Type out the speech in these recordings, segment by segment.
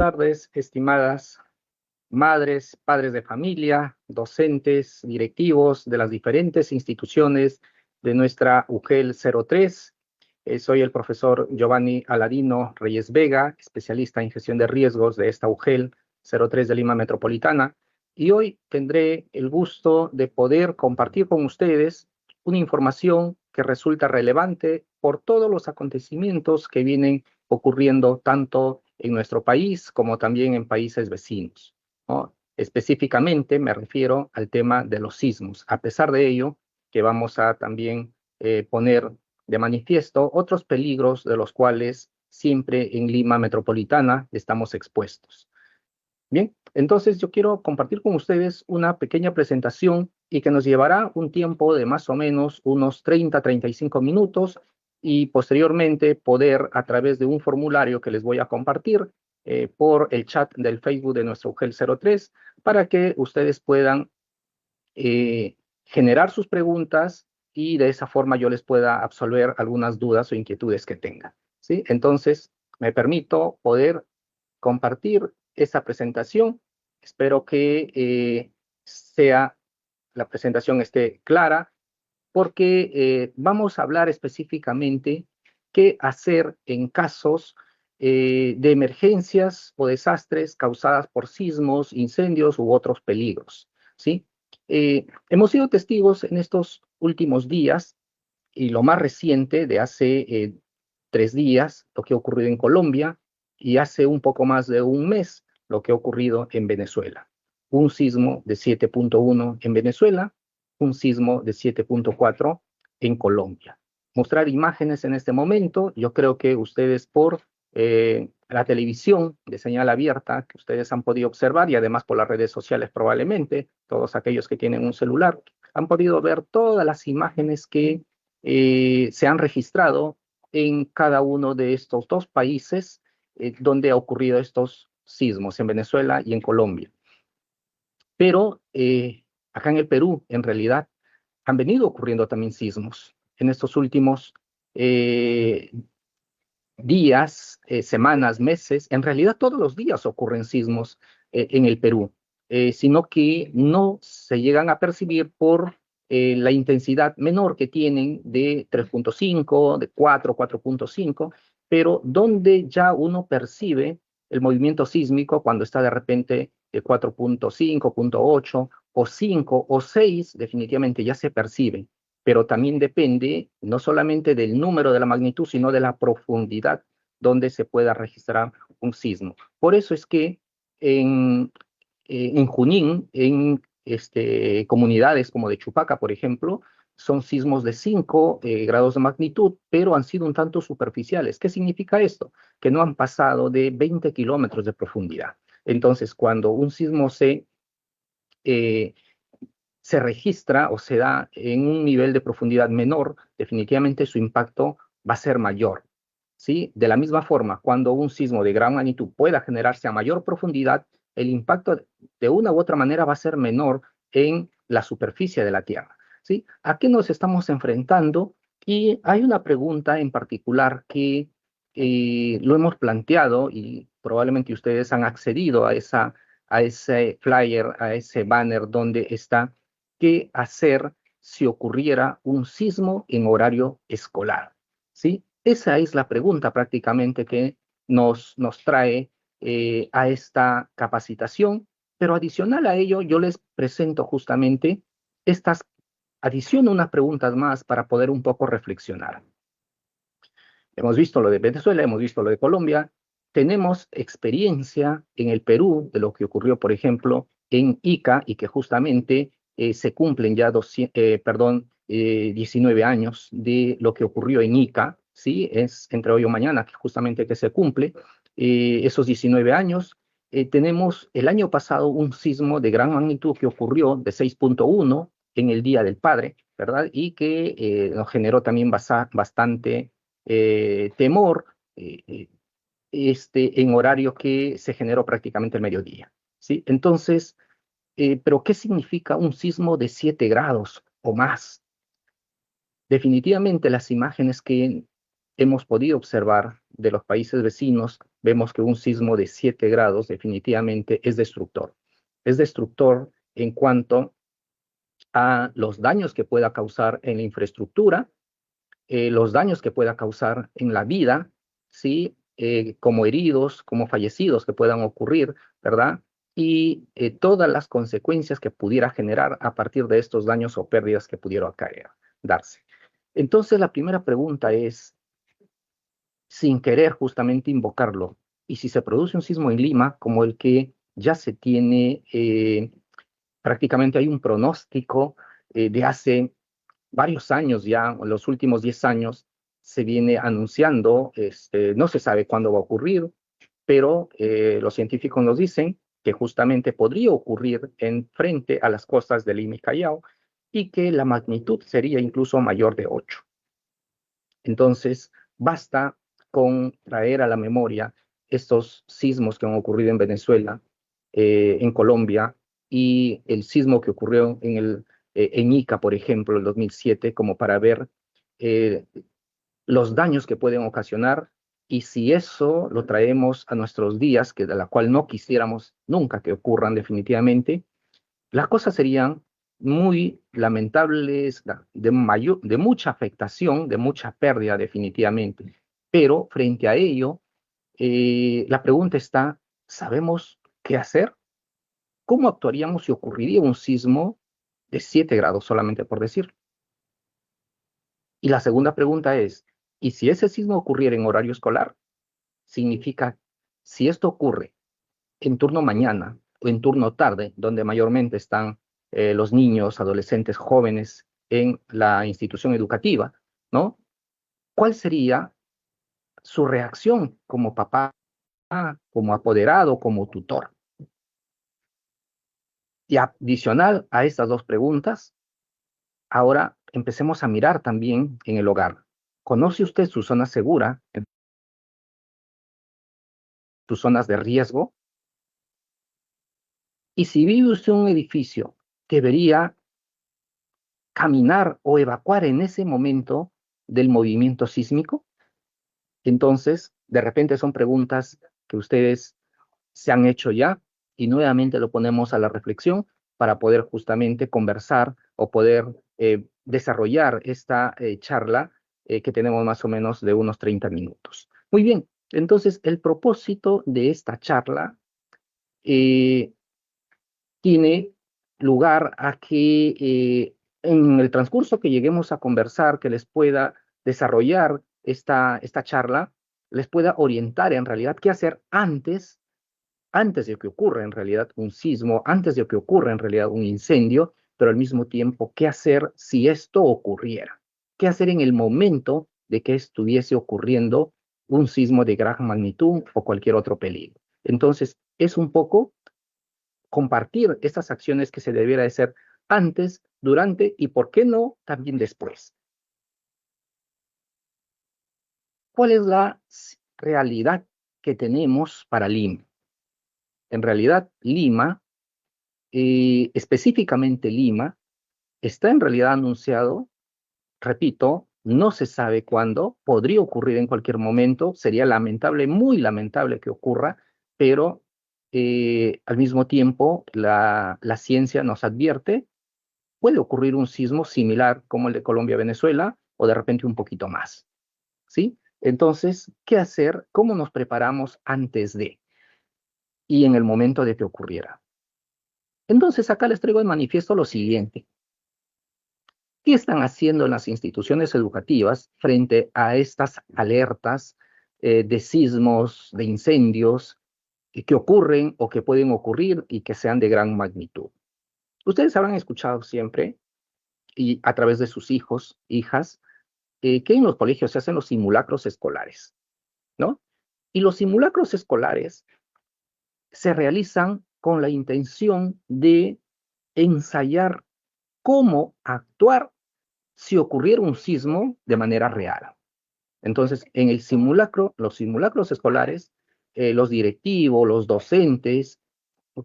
tardes, estimadas madres, padres de familia, docentes, directivos de las diferentes instituciones de nuestra UGEL 03. Soy el profesor Giovanni Aladino Reyes Vega, especialista en gestión de riesgos de esta UGEL 03 de Lima Metropolitana, y hoy tendré el gusto de poder compartir con ustedes una información que resulta relevante por todos los acontecimientos que vienen ocurriendo tanto en nuestro país como también en países vecinos, ¿no? Específicamente me refiero al tema de los sismos. A pesar de ello, que vamos a también poner de manifiesto otros peligros de los cuales siempre en Lima Metropolitana estamos expuestos. Bien, entonces yo quiero compartir con ustedes una pequeña presentación y que nos llevará un tiempo de más o menos unos 30-35 minutos y posteriormente poder a través de un formulario que les voy a compartir por el chat del Facebook de nuestro UGEL 03 para que ustedes puedan generar sus preguntas y de esa forma yo les pueda absolver algunas dudas o inquietudes que tengan, ¿sí? Entonces, me permito poder compartir esa presentación. Espero que la presentación esté clara, porque vamos a hablar específicamente qué hacer en casos de emergencias o desastres causadas por sismos, incendios u otros peligros, ¿sí? Hemos sido testigos en estos últimos días, y lo más reciente de hace 3 días, lo que ha ocurrido en Colombia, y hace un poco más de un mes, lo que ha ocurrido en Venezuela. Un sismo de 7.1 en Venezuela, un sismo de 7.4 en Colombia. Mostrar imágenes en este momento, yo creo que ustedes por la televisión de señal abierta, que ustedes han podido observar, y además por las redes sociales probablemente, todos aquellos que tienen un celular, han podido ver todas las imágenes que se han registrado en cada uno de estos dos países donde ha ocurrido estos sismos, en Venezuela y en Colombia. Pero acá en el Perú, en realidad, han venido ocurriendo también sismos. En estos últimos días, semanas, meses, en realidad todos los días ocurren sismos en el Perú, sino que no se llegan a percibir por la intensidad menor que tienen de 3.5, de 4, 4.5, pero donde ya uno percibe el movimiento sísmico cuando está de repente 4.5, 4.8 o 5 o 6, definitivamente ya se percibe, pero también depende no solamente del número de la magnitud, sino de la profundidad donde se pueda registrar un sismo. Por eso es que en Junín, en comunidades como de Chupaca, por ejemplo, son sismos de 5 grados de magnitud, pero han sido un tanto superficiales. ¿Qué significa esto? Que no han pasado de 20 kilómetros de profundidad. Entonces, cuando un sismo eh, se registra o se da en un nivel de profundidad menor, definitivamente su impacto va a ser mayor, ¿sí? De la misma forma, cuando un sismo de gran magnitud pueda generarse a mayor profundidad, el impacto de una u otra manera va a ser menor en la superficie de la Tierra, ¿sí? ¿A qué nos estamos enfrentando? Y hay una pregunta en particular que lo hemos planteado y probablemente ustedes han accedido a ese flyer, a ese banner donde está qué hacer si ocurriera un sismo en horario escolar, ¿sí? Esa es la pregunta prácticamente que nos trae a esta capacitación, pero adicional a ello, yo les presento justamente estas, adiciono unas preguntas más para poder un poco reflexionar. Hemos visto lo de Venezuela, hemos visto lo de Colombia, tenemos experiencia en el Perú de lo que ocurrió, por ejemplo, en Ica y que justamente se cumplen ya 19 años de lo que ocurrió en Ica, ¿sí? Es entre hoy o mañana que justamente que se cumple esos 19 años. Tenemos el año pasado un sismo de gran magnitud que ocurrió de 6.1 en el Día del Padre, ¿verdad? Y que nos generó también bastante temor en horario que se generó prácticamente el mediodía, ¿sí? Entonces, ¿pero qué significa un sismo de 7 grados o más? Definitivamente las imágenes que hemos podido observar de los países vecinos vemos que un sismo de 7 grados definitivamente es destructor. Es destructor en cuanto a los daños que pueda causar en la infraestructura, los daños que pueda causar en la vida, ¿sí? Como heridos, como fallecidos que puedan ocurrir, ¿verdad? Y todas las consecuencias que pudiera generar a partir de estos daños o pérdidas que pudieran darse. Entonces, la primera pregunta es, sin querer justamente invocarlo, y si se produce un sismo en Lima, como el que ya se tiene, prácticamente hay un pronóstico de hace varios años ya, los últimos 10 años, se viene anunciando, no se sabe cuándo va a ocurrir, pero los científicos nos dicen que justamente podría ocurrir en frente a las costas de Lima y Callao y que la magnitud sería incluso mayor de 8. Entonces, basta con traer a la memoria estos sismos que han ocurrido en Venezuela, en Colombia, y el sismo que ocurrió en Ica, por ejemplo, el 2007, como para ver eh, los daños que pueden ocasionar, y si eso lo traemos a nuestros días, que de la cual no quisiéramos nunca que ocurran definitivamente, las cosas serían muy lamentables, de mucha afectación, de mucha pérdida definitivamente. Pero frente a ello, la pregunta está, ¿sabemos qué hacer? ¿Cómo actuaríamos si ocurriría un sismo de 7 grados solamente por decir? Y la segunda pregunta es, ¿y si ese sismo ocurriera en horario escolar? Significa, si esto ocurre en turno mañana o en turno tarde, donde mayormente están los niños, adolescentes, jóvenes en la institución educativa, ¿no? ¿Cuál sería su reacción como papá, como apoderado, como tutor? Y adicional a estas dos preguntas, ahora empecemos a mirar también en el hogar. ¿Conoce usted su zona segura, sus zonas de riesgo? Y si vive usted en un edificio, debería caminar o evacuar en ese momento del movimiento sísmico. Entonces, de repente son preguntas que ustedes se han hecho ya y nuevamente lo ponemos a la reflexión para poder justamente conversar o poder desarrollar esta charla que tenemos más o menos de unos 30 minutos. Muy bien, entonces el propósito de esta charla eh, tiene lugar a que en el transcurso que lleguemos a conversar, que les pueda desarrollar esta charla, les pueda orientar en realidad qué hacer antes de que ocurra en realidad un sismo, antes de que ocurra en realidad un incendio, pero al mismo tiempo qué hacer si esto ocurriera, qué hacer en el momento de que estuviese ocurriendo un sismo de gran magnitud o cualquier otro peligro. Entonces, es un poco compartir estas acciones que se debiera hacer antes, durante y, ¿por qué no?, también después. ¿Cuál es la realidad que tenemos para Lima? En realidad, Lima, específicamente Lima, está en realidad anunciado, repito, no se sabe cuándo, podría ocurrir en cualquier momento, sería lamentable, muy lamentable que ocurra, pero al mismo tiempo la ciencia nos advierte puede ocurrir un sismo similar como el de Colombia-Venezuela o de repente un poquito más, ¿sí? Entonces, ¿qué hacer? ¿Cómo nos preparamos antes de y en el momento de que ocurriera? Entonces, acá les traigo de manifiesto lo siguiente. ¿Qué están haciendo las instituciones educativas frente a estas alertas de sismos, de incendios que ocurren o que pueden ocurrir y que sean de gran magnitud? Ustedes habrán escuchado siempre y a través de sus hijos, hijas, que en los colegios se hacen los simulacros escolares, ¿no? Y los simulacros escolares se realizan con la intención de ensayar cómo actuar si ocurriera un sismo de manera real. Entonces, en el simulacro, los simulacros escolares, los directivos, los docentes,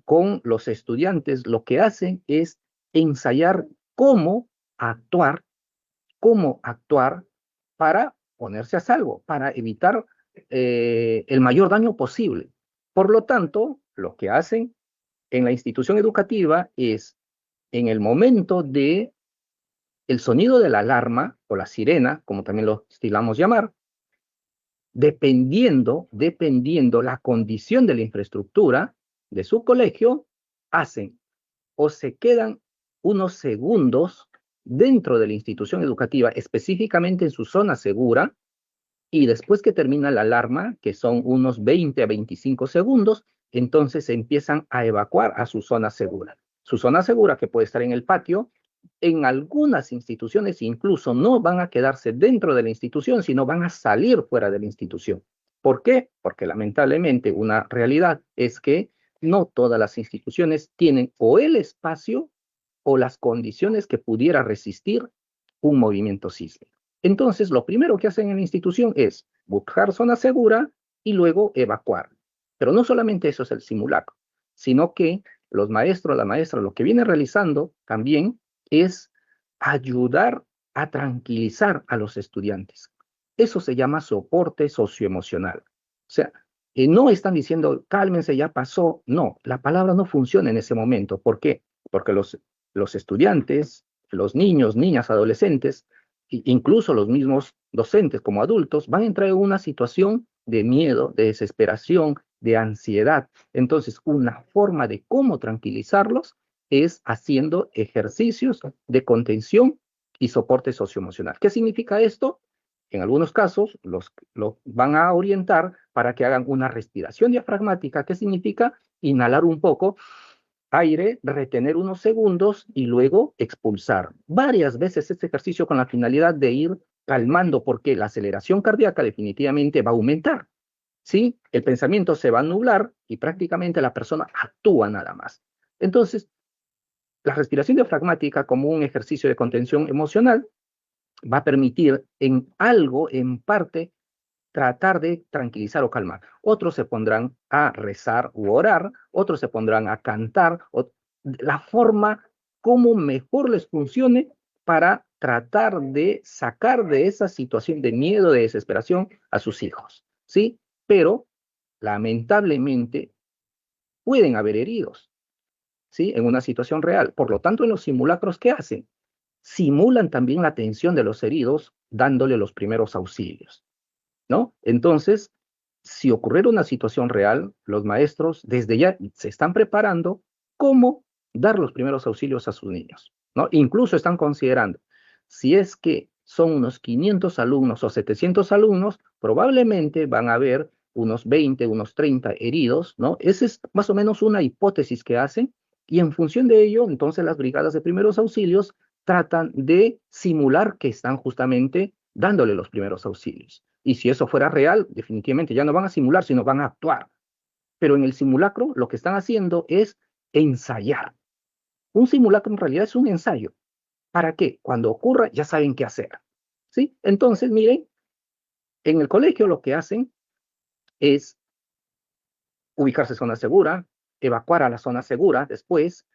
con los estudiantes, lo que hacen es ensayar actuar cómo actuar para ponerse a salvo, para evitar el mayor daño posible. Por lo tanto, lo que hacen en la institución educativa es, en el momento de el sonido de la alarma o la sirena, como también lo estilamos llamar, dependiendo la condición de la infraestructura de su colegio, hacen o se quedan unos segundos dentro de la institución educativa, específicamente en su zona segura, y después que termina la alarma, que son unos 20 a 25 segundos, entonces empiezan a evacuar a su zona segura. Su zona segura, que puede estar en el patio, en algunas instituciones incluso no van a quedarse dentro de la institución, sino van a salir fuera de la institución. ¿Por qué? Porque lamentablemente una realidad es que no todas las instituciones tienen o el espacio o las condiciones que pudiera resistir un movimiento sísmico. Entonces, lo primero que hacen en la institución es buscar zona segura y luego evacuar. Pero no solamente eso es el simulacro, sino que los maestros, la maestra, lo que viene realizando también es ayudar a tranquilizar a los estudiantes. Eso se llama soporte socioemocional. O sea, no están diciendo, cálmense, ya pasó. No, la palabra no funciona en ese momento. ¿Por qué? Porque los estudiantes, los niños, niñas, adolescentes, incluso los mismos docentes como adultos, van a entrar en una situación de miedo, de desesperación, de ansiedad. Entonces, una forma de cómo tranquilizarlos es haciendo ejercicios de contención y soporte socioemocional. ¿Qué significa esto? En algunos casos los van a orientar para que hagan una respiración diafragmática. ¿Qué significa? Inhalar un poco aire, retener unos segundos y luego expulsar. Varias veces este ejercicio con la finalidad de ir calmando, porque la aceleración cardíaca definitivamente va a aumentar. ¿Sí? El pensamiento se va a nublar y prácticamente la persona actúa nada más. Entonces, la respiración diafragmática como un ejercicio de contención emocional va a permitir en algo, en parte, tratar de tranquilizar o calmar. Otros se pondrán a rezar u orar, otros se pondrán a cantar, la forma como mejor les funcione para tratar de sacar de esa situación de miedo, de desesperación a sus hijos, ¿sí? Pero, lamentablemente, pueden haber heridos, ¿sí? En una situación real. Por lo tanto, en los simulacros, ¿qué hacen? Simulan también la atención de los heridos dándole los primeros auxilios, ¿no? Entonces, si ocurriera una situación real, los maestros desde ya se están preparando cómo dar los primeros auxilios a sus niños, ¿no? Incluso están considerando, si es que son unos 500 alumnos o 700 alumnos, probablemente van a haber unos 20, unos 30 heridos, ¿no? Esa es más o menos una hipótesis que hacen y en función de ello, entonces las brigadas de primeros auxilios tratan de simular que están justamente dándole los primeros auxilios. Y si eso fuera real, definitivamente ya no van a simular, sino van a actuar. Pero en el simulacro lo que están haciendo es ensayar. Un simulacro en realidad es un ensayo. ¿Para qué? Cuando ocurra ya saben qué hacer. ¿Sí? Entonces, miren, en el colegio lo que hacen es ubicarse en zona segura, evacuar a la zona segura después,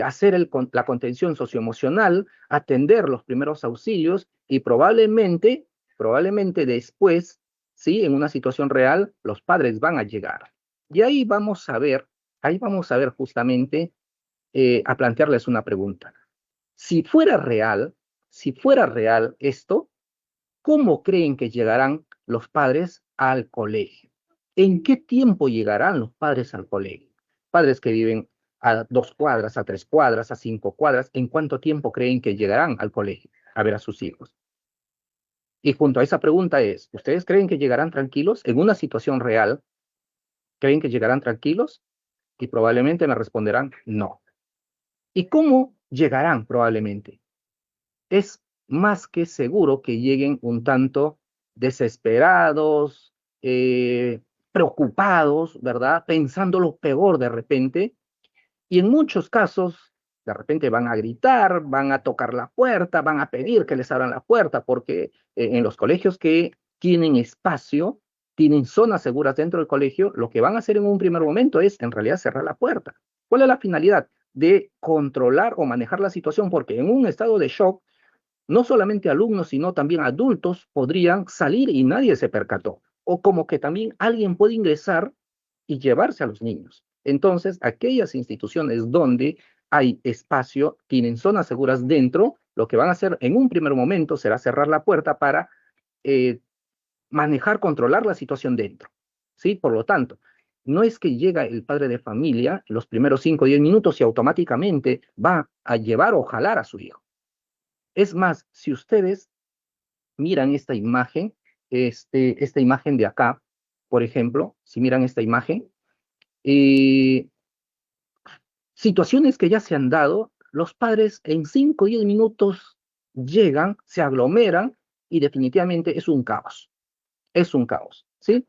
hacer la contención socioemocional, atender los primeros auxilios y probablemente después, ¿sí? En una situación real, los padres van a llegar. Y ahí vamos a ver justamente, a plantearles una pregunta. Si fuera real, si fuera real esto, ¿cómo creen que llegarán los padres al colegio? ¿En qué tiempo llegarán los padres al colegio? Padres que viven a 2 cuadras, a 3 cuadras, a 5 cuadras, ¿en cuánto tiempo creen que llegarán al colegio a ver a sus hijos? Y junto a esa pregunta es, ¿ustedes creen que llegarán tranquilos en una situación real? ¿Creen que llegarán tranquilos? Y probablemente me responderán no. ¿Y cómo llegarán probablemente? Es más que seguro que lleguen un tanto desesperados, preocupados, ¿verdad? Pensando lo peor de repente. Y en muchos casos, de repente van a gritar, van a tocar la puerta, van a pedir que les abran la puerta, porque en los colegios que tienen espacio, tienen zonas seguras dentro del colegio, lo que van a hacer en un primer momento es en realidad cerrar la puerta. ¿Cuál es la finalidad? De controlar o manejar la situación, porque en un estado de shock, no solamente alumnos, sino también adultos podrían salir y nadie se percató. o como que también alguien puede ingresar y llevarse a los niños. Entonces, aquellas instituciones donde hay espacio, tienen zonas seguras dentro, lo que van a hacer en un primer momento será cerrar la puerta para eh, manejar, controlar la situación dentro, ¿sí? Por lo tanto, no es que llega el padre de familia los primeros 5 o 10 minutos y automáticamente va a llevar o jalar a su hijo. Es más, si ustedes miran esta imagen, esta imagen de acá, por ejemplo, si miran esta imagen, eh, situaciones que ya se han dado, los padres en 5 o 10 minutos llegan, se aglomeran y definitivamente es un caos, ¿sí?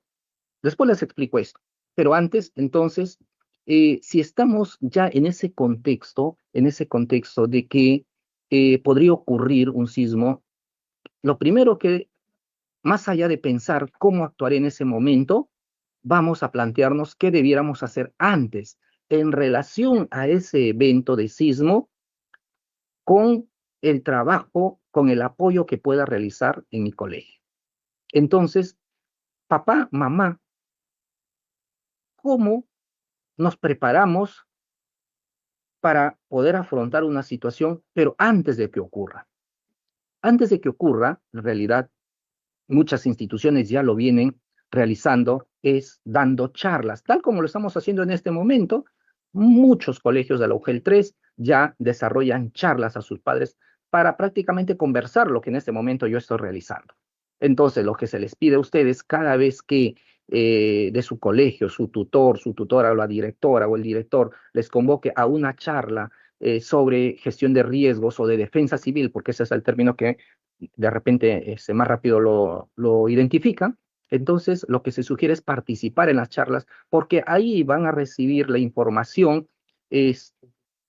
Después les explico esto, pero antes, entonces, si estamos ya en ese contexto de que podría ocurrir un sismo, lo primero que, más allá de pensar cómo actuar en ese momento, vamos a plantearnos qué debiéramos hacer antes en relación a ese evento de sismo con el trabajo, con el apoyo que pueda realizar en mi colegio. Entonces, papá, mamá, ¿cómo nos preparamos para poder afrontar una situación, pero antes de que ocurra? Antes de que ocurra, en realidad, muchas instituciones ya lo vienen realizando, es dando charlas, tal como lo estamos haciendo en este momento. Muchos colegios de la UGEL 3 ya desarrollan charlas a sus padres para prácticamente conversar lo que en este momento yo estoy realizando. Entonces, lo que se les pide a ustedes cada vez que de su colegio, su tutor, su tutora o la directora o el director les convoque a una charla sobre gestión de riesgos o de defensa civil, porque ese es el término que de repente más rápido lo identifican. Entonces, lo que se sugiere es participar en las charlas, porque ahí van a recibir la información es,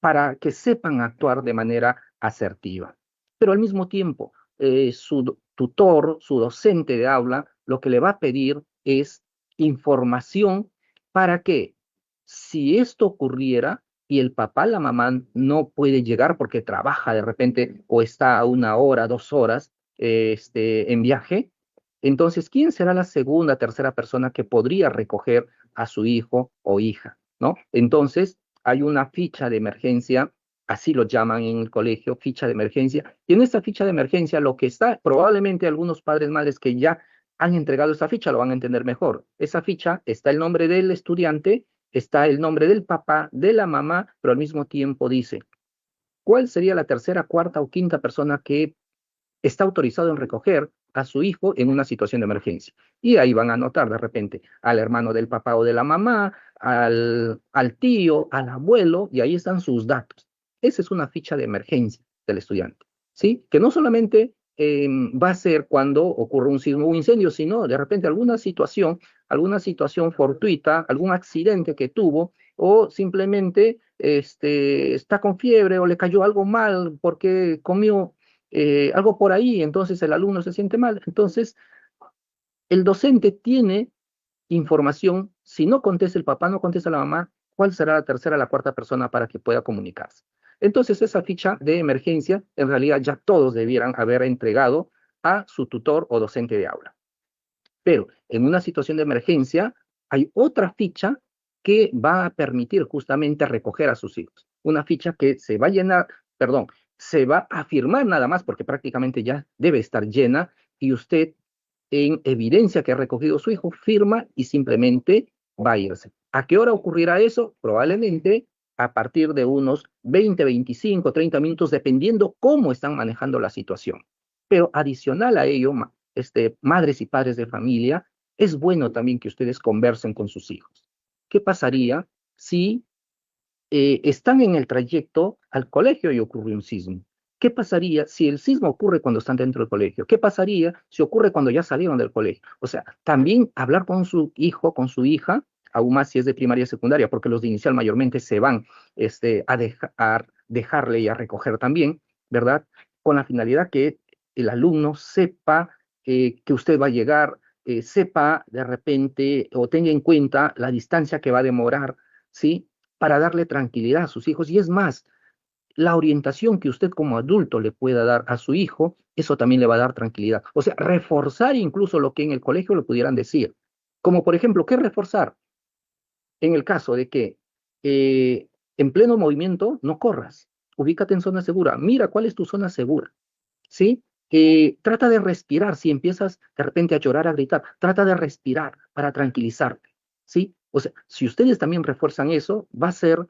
para que sepan actuar de manera asertiva. Pero al mismo tiempo, su tutor, su docente de aula, lo que le va a pedir es información para que, si esto ocurriera, y el papá, la mamá no puede llegar porque trabaja de repente o está a 1 hora, 2 horas en viaje, entonces, ¿quién será la segunda, tercera persona que podría recoger a su hijo o hija? ¿No? Entonces, hay una ficha de emergencia, así lo llaman en el colegio, ficha de emergencia, y en esta ficha de emergencia lo que está, probablemente algunos padres, madres que ya han entregado esta ficha lo van a entender mejor. Esa ficha está el nombre del estudiante, está el nombre del papá, de la mamá, pero al mismo tiempo dice, ¿cuál sería la tercera, cuarta o quinta persona que está autorizado en recoger a su hijo en una situación de emergencia? Y ahí van a anotar de repente al hermano del papá o de la mamá, al tío, al abuelo, y ahí están sus datos. Esa es una ficha de emergencia del estudiante, ¿sí? Que no solamente va a ser cuando ocurre un sismo o un incendio, sino de repente alguna situación fortuita, algún accidente que tuvo, o simplemente está con fiebre o le cayó algo mal porque comió algo por ahí, entonces el alumno se siente mal. Entonces, el docente tiene información, si no contesta el papá, no contesta la mamá, ¿cuál será la tercera, la cuarta persona para que pueda comunicarse? Entonces, esa ficha de emergencia, en realidad ya todos debieran haber entregado a su tutor o docente de aula. Pero en una situación de emergencia, hay otra ficha que va a permitir justamente recoger a sus hijos. Una ficha que se va a llenar, perdón, se va a firmar nada más porque prácticamente ya debe estar llena y usted en evidencia que ha recogido su hijo firma y simplemente va a irse. ¿A qué hora ocurrirá eso? Probablemente a partir de unos 20, 25, 30 minutos, dependiendo cómo están manejando la situación. Pero adicional a ello, madres y padres de familia, es bueno también que ustedes conversen con sus hijos. ¿Qué pasaría si están en el trayecto al colegio y ocurre un sismo? ¿Qué pasaría si el sismo ocurre cuando están dentro del colegio? ¿Qué pasaría si ocurre cuando ya salieron del colegio? O sea, también hablar con su hijo, con su hija, aún más si es de primaria y secundaria, porque los de inicial mayormente se van a dejarle y a recoger también, ¿verdad? Con la finalidad que el alumno sepa que usted va a llegar, sepa de repente o tenga en cuenta la distancia que va a demorar, ¿sí? Para darle tranquilidad a sus hijos. Y es más, la orientación que usted como adulto le pueda dar a su hijo, eso también le va a dar tranquilidad. O sea, reforzar incluso lo que en el colegio le pudieran decir. Como por ejemplo, ¿qué reforzar? En el caso de que en pleno movimiento no corras, ubícate en zona segura, mira cuál es tu zona segura, ¿sí? Trata de respirar, si empiezas de repente a llorar, a gritar, trata de respirar para tranquilizarte, ¿sí? O sea, si ustedes también refuerzan eso, va a ser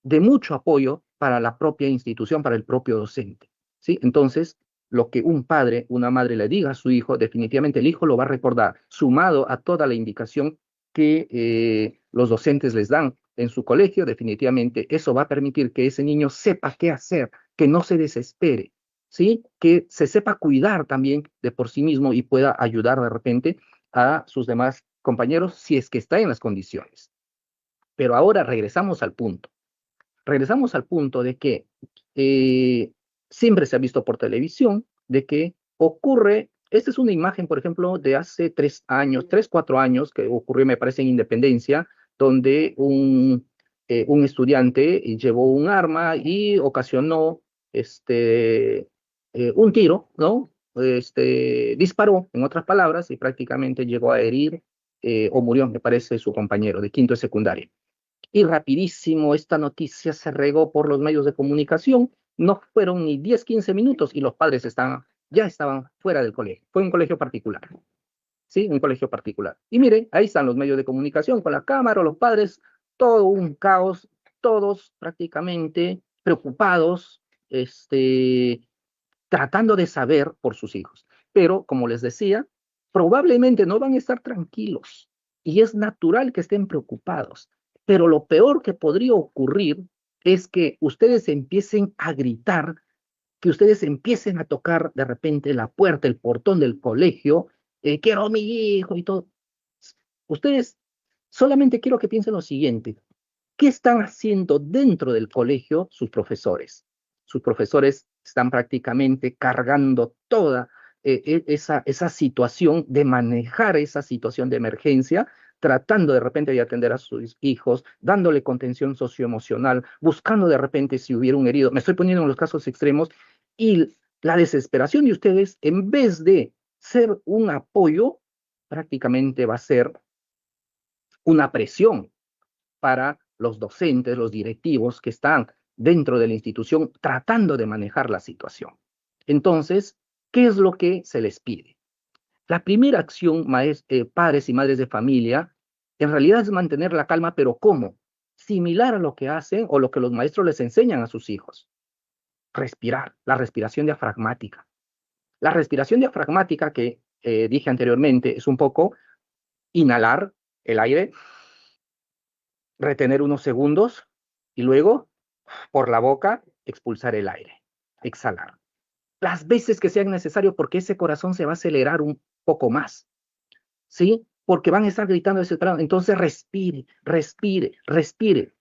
de mucho apoyo para la propia institución, para el propio docente, ¿sí? Entonces, lo que un padre, una madre le diga a su hijo, definitivamente el hijo lo va a recordar, sumado a toda la indicación que los docentes les dan en su colegio, definitivamente eso va a permitir que ese niño sepa qué hacer, que no se desespere, ¿sí? Que se sepa cuidar también de por sí mismo y pueda ayudar de repente a sus demás compañeros si es que está en las condiciones. Pero ahora regresamos al punto. Regresamos al punto de que siempre se ha visto por televisión de que ocurre, esta es una imagen, por ejemplo, de hace 3 años, 3, 4 años, que ocurrió, me parece, en Independencia, donde un estudiante llevó un arma y ocasionó un tiro, ¿no? Disparó, en otras palabras, y prácticamente llegó a herir o murió, me parece, su compañero de quinto de secundaria. Y rapidísimo esta noticia se regó por los medios de comunicación. No fueron ni 10, 15 minutos y los padres ya estaban fuera del colegio. Fue un colegio particular, ¿sí? Un colegio particular. Y mire, ahí están los medios de comunicación con la cámara, los padres, todo un caos, todos prácticamente preocupados, tratando de saber por sus hijos. Pero, como les decía, probablemente no van a estar tranquilos y es natural que estén preocupados. Pero lo peor que podría ocurrir es que ustedes empiecen a gritar, que ustedes empiecen a tocar de repente la puerta, el portón del colegio, quiero a mi hijo y todo. Ustedes solamente quiero que piensen lo siguiente, ¿qué están haciendo dentro del colegio sus profesores? Sus profesores están prácticamente cargando toda esa situación de manejar esa situación de emergencia, tratando de repente de atender a sus hijos, dándole contención socioemocional, buscando de repente si hubiera un herido. Me estoy poniendo en los casos extremos y la desesperación de ustedes, en vez de ser un apoyo, prácticamente va a ser una presión para los docentes, los directivos que están dentro de la institución tratando de manejar la situación. Entonces, ¿qué es lo que se les pide? La primera acción, padres y madres de familia, en realidad es mantener la calma, pero ¿cómo? Similar a lo que hacen o lo que los maestros les enseñan a sus hijos. Respirar, la respiración diafragmática. La respiración diafragmática que dije anteriormente es un poco inhalar el aire, retener unos segundos y luego por la boca expulsar el aire, exhalar. Las veces que sean necesario porque ese corazón se va a acelerar un poco más, ¿sí? Porque van a estar gritando desesperado. Entonces respire, respire, respire.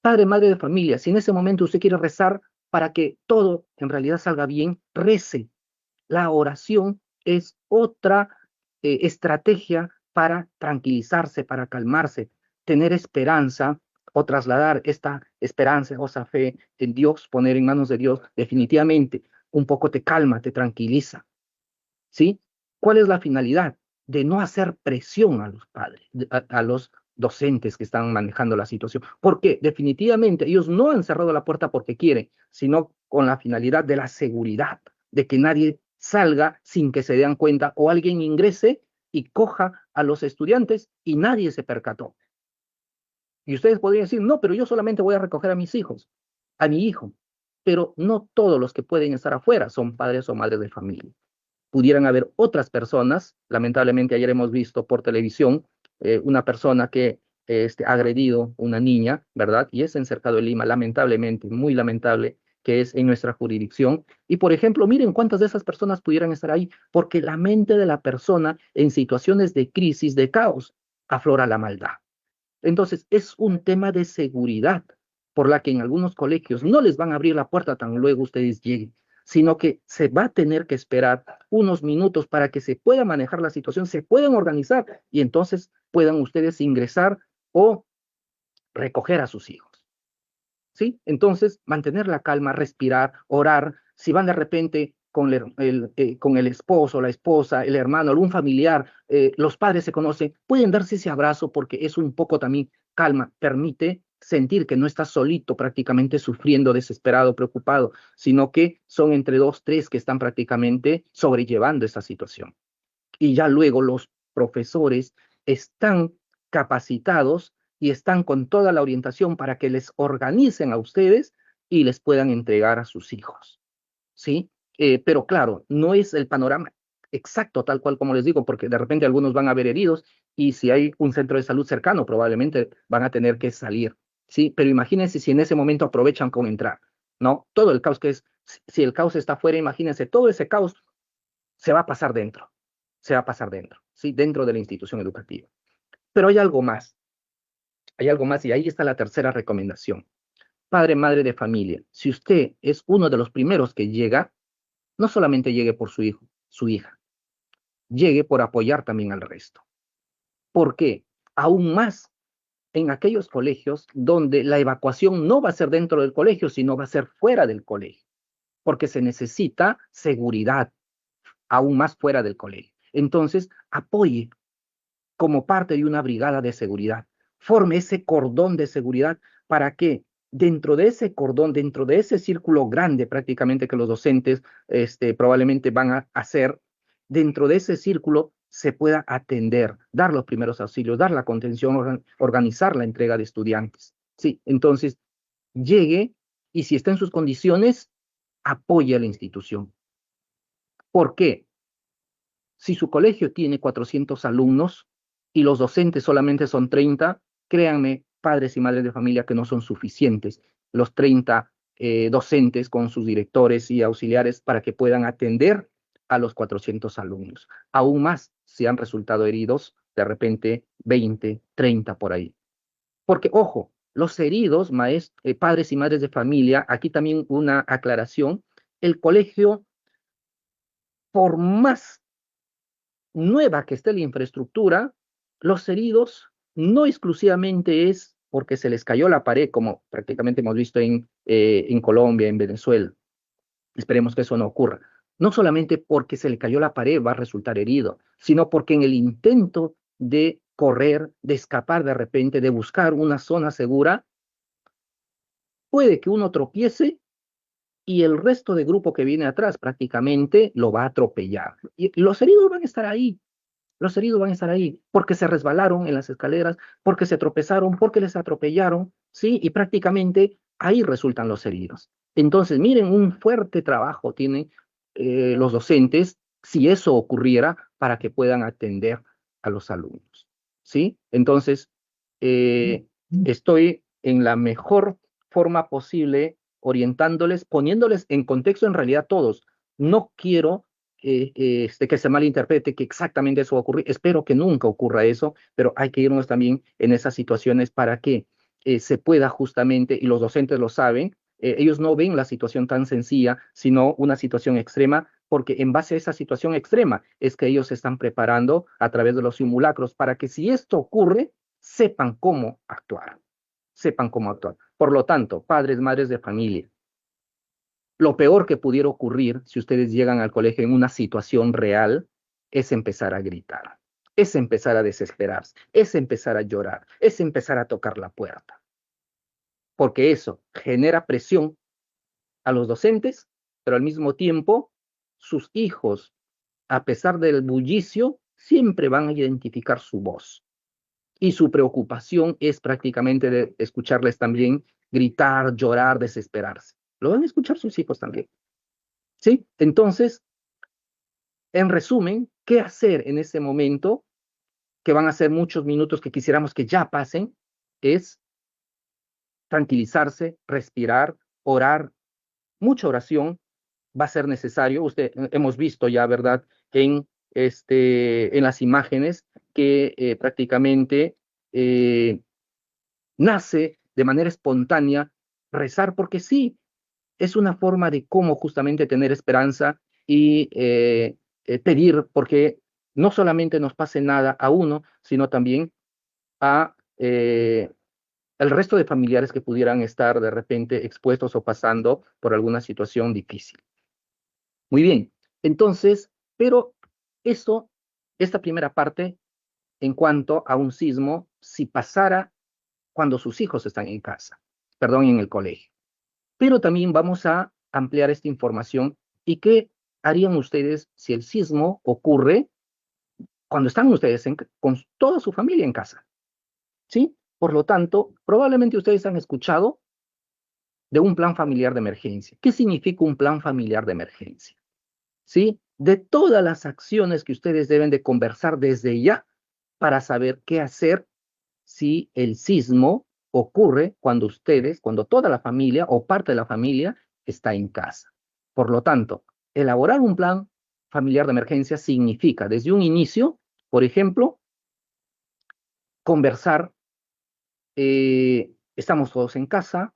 Padre, madre de familia, si en ese momento usted quiere rezar para que todo en realidad salga bien, rece. La oración es otra estrategia para tranquilizarse, para calmarse, tener esperanza o trasladar esta esperanza o esa fe en Dios, poner en manos de Dios, definitivamente un poco te calma, te tranquiliza, ¿sí? ¿Cuál es la finalidad? De no hacer presión a los padres, a los docentes que están manejando la situación, porque definitivamente ellos no han cerrado la puerta porque quieren, sino con la finalidad de la seguridad, de que nadie salga sin que se den cuenta o alguien ingrese y coja a los estudiantes y nadie se percató. Y ustedes podrían decir, no, pero yo solamente voy a recoger a mis hijos, a mi hijo, pero no todos los que pueden estar afuera son padres o madres de familia. Pudieran haber otras personas, lamentablemente ayer hemos visto por televisión una persona que ha agredido una niña, ¿verdad? Y es en Cercado de Lima, lamentablemente, muy lamentable que es en nuestra jurisdicción. Y por ejemplo, miren cuántas de esas personas pudieran estar ahí, porque la mente de la persona en situaciones de crisis, de caos, aflora la maldad. Entonces, es un tema de seguridad por la que en algunos colegios no les van a abrir la puerta tan luego ustedes lleguen, sino que se va a tener que esperar unos minutos para que se pueda manejar la situación, se puedan organizar y entonces puedan ustedes ingresar o recoger a sus hijos. ¿sí? Entonces, mantener la calma, respirar, orar. Si van de repente con el esposo, la esposa, el hermano, algún familiar, los padres se conocen, pueden darse ese abrazo porque es un poco también calma, permite sentir que no estás solito prácticamente sufriendo, desesperado, preocupado, sino que son entre dos, tres que están prácticamente sobrellevando esta situación. Y ya luego los profesores están capacitados y están con toda la orientación para que les organicen a ustedes y les puedan entregar a sus hijos, ¿sí? Pero claro, no es el panorama exacto, tal cual como les digo, porque de repente algunos van a haber heridos y si hay un centro de salud cercano, probablemente van a tener que salir, ¿sí? Pero imagínense si en ese momento aprovechan con entrar, ¿no? Todo el caos que es, si el caos está afuera, imagínense, todo ese caos se va a pasar dentro, se va a pasar dentro, ¿sí? Dentro de la institución educativa. Pero hay algo más y ahí está la tercera recomendación. Padre, madre de familia, si usted es uno de los primeros que llega, no solamente llegue por su hijo, su hija, llegue por apoyar también al resto. ¿Por qué? Aún más en aquellos colegios donde la evacuación no va a ser dentro del colegio, sino va a ser fuera del colegio, porque se necesita seguridad, aún más fuera del colegio. Entonces, apoye como parte de una brigada de seguridad. Forme ese cordón de seguridad para que dentro de ese cordón, dentro de ese círculo grande prácticamente que los docentes probablemente van a hacer, dentro de ese círculo se pueda atender, dar los primeros auxilios, dar la contención, organizar la entrega de estudiantes. Sí, entonces llegue y si está en sus condiciones, apoye a la institución. ¿Por qué? Si su colegio tiene 400 alumnos y los docentes solamente son 30, créanme, padres y madres de familia, que no son suficientes los 30 docentes con sus directores y auxiliares para que puedan atender a los 400 alumnos. Aún más si han resultado heridos, de repente 20, 30 por ahí. Porque, ojo, los heridos, padres y madres de familia, aquí también una aclaración, el colegio, por más nueva que esté la infraestructura, los heridos no exclusivamente es porque se les cayó la pared, como prácticamente hemos visto en Colombia, en Venezuela. Esperemos que eso no ocurra. No solamente porque se le cayó la pared va a resultar herido, sino porque en el intento de correr, de escapar de repente, de buscar una zona segura, puede que uno tropiece y el resto de grupo que viene atrás prácticamente lo va a atropellar. Y los heridos van a estar ahí, los heridos van a estar ahí porque se resbalaron en las escaleras, porque se tropezaron, porque les atropellaron, ¿sí? Y prácticamente ahí resultan los heridos. Entonces, miren, un fuerte trabajo tienen los docentes si eso ocurriera para que puedan atender a los alumnos, ¿sí? Entonces, estoy en la mejor forma posible orientándoles, poniéndoles en contexto en realidad todos. No quiero que se malinterprete que exactamente eso va a ocurrir. Espero que nunca ocurra eso, pero hay que irnos también en esas situaciones para que se pueda justamente, y los docentes lo saben, ellos no ven la situación tan sencilla, sino una situación extrema, porque en base a esa situación extrema es que ellos se están preparando a través de los simulacros para que si esto ocurre, sepan cómo actuar, sepan cómo actuar. Por lo tanto, padres, madres de familia, lo peor que pudiera ocurrir si ustedes llegan al colegio en una situación real es empezar a gritar, es empezar a desesperarse, es empezar a llorar, es empezar a tocar la puerta, porque eso genera presión a los docentes, pero al mismo tiempo sus hijos, a pesar del bullicio, siempre van a identificar su voz. Y su preocupación es prácticamente de escucharles también gritar, llorar, desesperarse. Lo van a escuchar sus hijos también. ¿Sí? Entonces, en resumen, ¿qué hacer en ese momento? Que van a ser muchos minutos que quisiéramos que ya pasen, es tranquilizarse, respirar, orar, mucha oración va a ser necesario. Hemos visto ya, ¿verdad? En las imágenes que prácticamente eh, nace de manera espontánea rezar, porque sí, es una forma de cómo justamente tener esperanza y pedir, porque no solamente nos pase nada a uno, sino también a el resto de familiares que pudieran estar de repente expuestos o pasando por alguna situación difícil. Muy bien, entonces, pero eso, esta primera parte en cuanto a un sismo, si pasara cuando sus hijos están en casa, perdón, en el colegio. Pero también vamos a ampliar esta información y qué harían ustedes si el sismo ocurre cuando están ustedes con toda su familia en casa, ¿sí? Por lo tanto, probablemente ustedes han escuchado de un plan familiar de emergencia. ¿Qué significa un plan familiar de emergencia? ¿Sí? De todas las acciones que ustedes deben de conversar desde ya para saber qué hacer si el sismo ocurre cuando ustedes, cuando toda la familia o parte de la familia está en casa. Por lo tanto, elaborar un plan familiar de emergencia significa desde un inicio, por ejemplo, conversar, estamos todos en casa,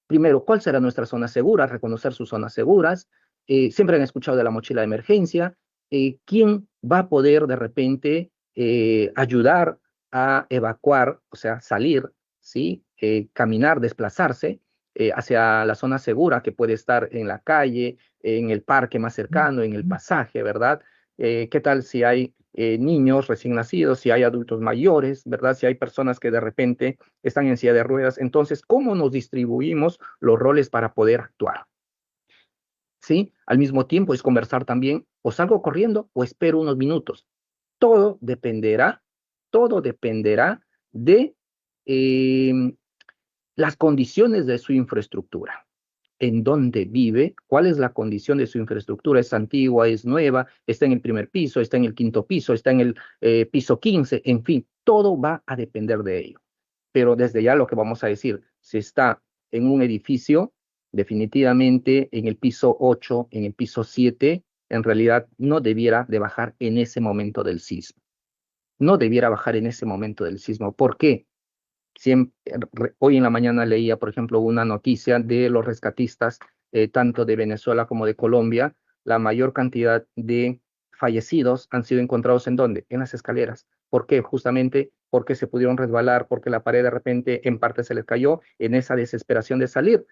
primero, ¿cuál será nuestra zona segura? Reconocer sus zonas seguras. Siempre han escuchado de la mochila de emergencia. ¿Quién va a poder de repente ayudar a evacuar, o sea, salir, ¿sí? Caminar, desplazarse hacia la zona segura que puede estar en la calle, en el parque más cercano, en el pasaje, ¿verdad? ¿Qué tal si hay niños recién nacidos, si hay adultos mayores, ¿verdad? Si hay personas que de repente están en silla de ruedas. Entonces, ¿cómo nos distribuimos los roles para poder actuar? ¿Sí? Al mismo tiempo es conversar también, o salgo corriendo o espero unos minutos. Todo dependerá, todo dependerá de eh, las condiciones de su infraestructura, en dónde vive, cuál es la condición de su infraestructura, es antigua, es nueva, está en el primer piso, está en el quinto piso, está en el piso 15, en fin, todo va a depender de ello. Pero desde ya lo que vamos a decir, si está en un edificio, definitivamente en el piso 8, en el piso 7, en realidad no debiera de bajar en ese momento del sismo. No debiera bajar en ese momento del sismo. ¿Por qué? Hoy en la mañana leía, por ejemplo, una noticia de los rescatistas, tanto de Venezuela como de Colombia. La mayor cantidad de fallecidos han sido encontrados ¿en dónde? En las escaleras. ¿Por qué? Justamente porque se pudieron resbalar, porque la pared de repente en parte se les cayó, en esa desesperación de salir.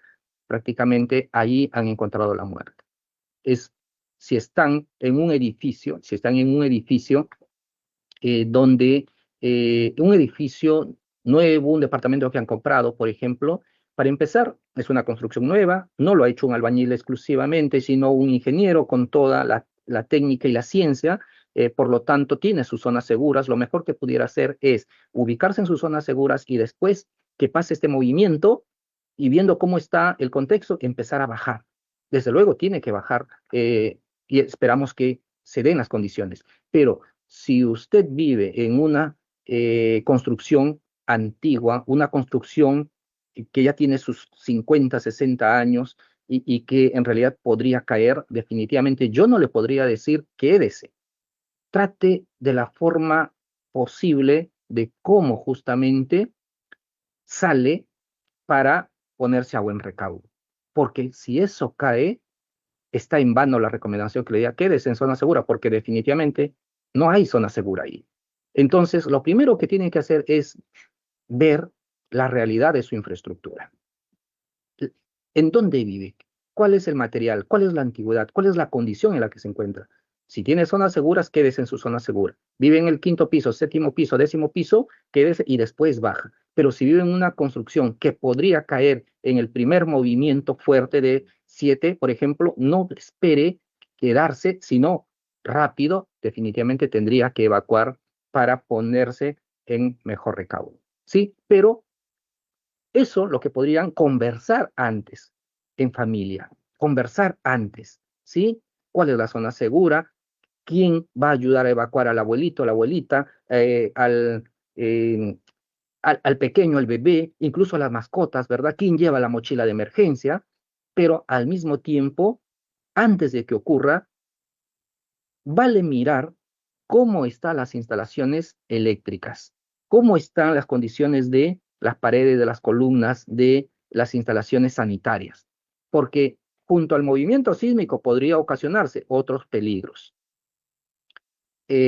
Prácticamente ahí han encontrado la muerte. Es si están en un edificio, si están en un edificio donde un edificio nuevo, un departamento que han comprado, por ejemplo, para empezar, es una construcción nueva, no lo ha hecho un albañil exclusivamente, sino un ingeniero con toda la técnica y la ciencia, por lo tanto, tiene sus zonas seguras. Lo mejor que pudiera hacer es ubicarse en sus zonas seguras y después que pase este movimiento y viendo cómo está el contexto, empezar a bajar. Desde luego, tiene que bajar y esperamos que se den las condiciones. Pero si usted vive en una construcción antigua, una construcción que ya tiene sus 50, 60 años y que en realidad podría caer, definitivamente yo no le podría decir quédese. Trate de la forma posible de cómo justamente sale para ponerse a buen recaudo. Porque si eso cae, está en vano la recomendación que le diga quédese en zona segura, porque definitivamente no hay zona segura ahí. Entonces, lo primero que tienen que hacer es ver la realidad de su infraestructura. ¿En dónde vive? ¿Cuál es el material? ¿Cuál es la antigüedad? ¿Cuál es la condición en la que se encuentra? Si tiene zonas seguras, quédese en su zona segura. Vive en el quinto piso, séptimo piso, décimo piso, quédese y después baja. Pero si vive en una construcción que podría caer en el primer movimiento fuerte de 7, por ejemplo, no espere quedarse, sino rápido, definitivamente tendría que evacuar para ponerse en mejor recaudo. Sí, pero eso lo que podrían conversar antes en familia, conversar antes, ¿sí? ¿Cuál es la zona segura? ¿Quién va a ayudar a evacuar al abuelito, a la abuelita, eh, al pequeño, al bebé, incluso a las mascotas, ¿verdad? ¿Quién lleva la mochila de emergencia? Pero al mismo tiempo, antes de que ocurra, vale mirar cómo están las instalaciones eléctricas, cómo están las condiciones de las paredes, de las columnas, de las instalaciones sanitarias, porque junto al movimiento sísmico podría ocasionarse otros peligros.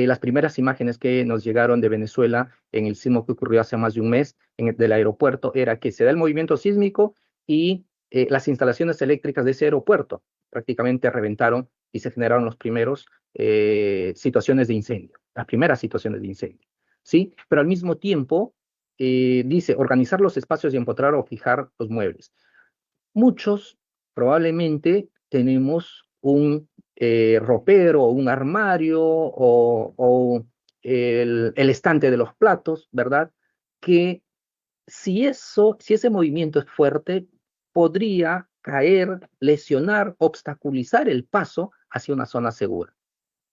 las primeras imágenes que nos llegaron de Venezuela en el sismo que ocurrió hace más de un mes del aeropuerto era que se da el movimiento sísmico y las instalaciones eléctricas de ese aeropuerto prácticamente reventaron y se generaron los primeros situaciones de incendio, las primeras situaciones de incendio, ¿sí? Pero al mismo tiempo dice organizar los espacios y empotrar o fijar los muebles. Muchos probablemente tenemos un ropero o un armario o el estante de los platos, ¿verdad? Que si ese movimiento es fuerte, podría caer, lesionar, obstaculizar el paso hacia una zona segura.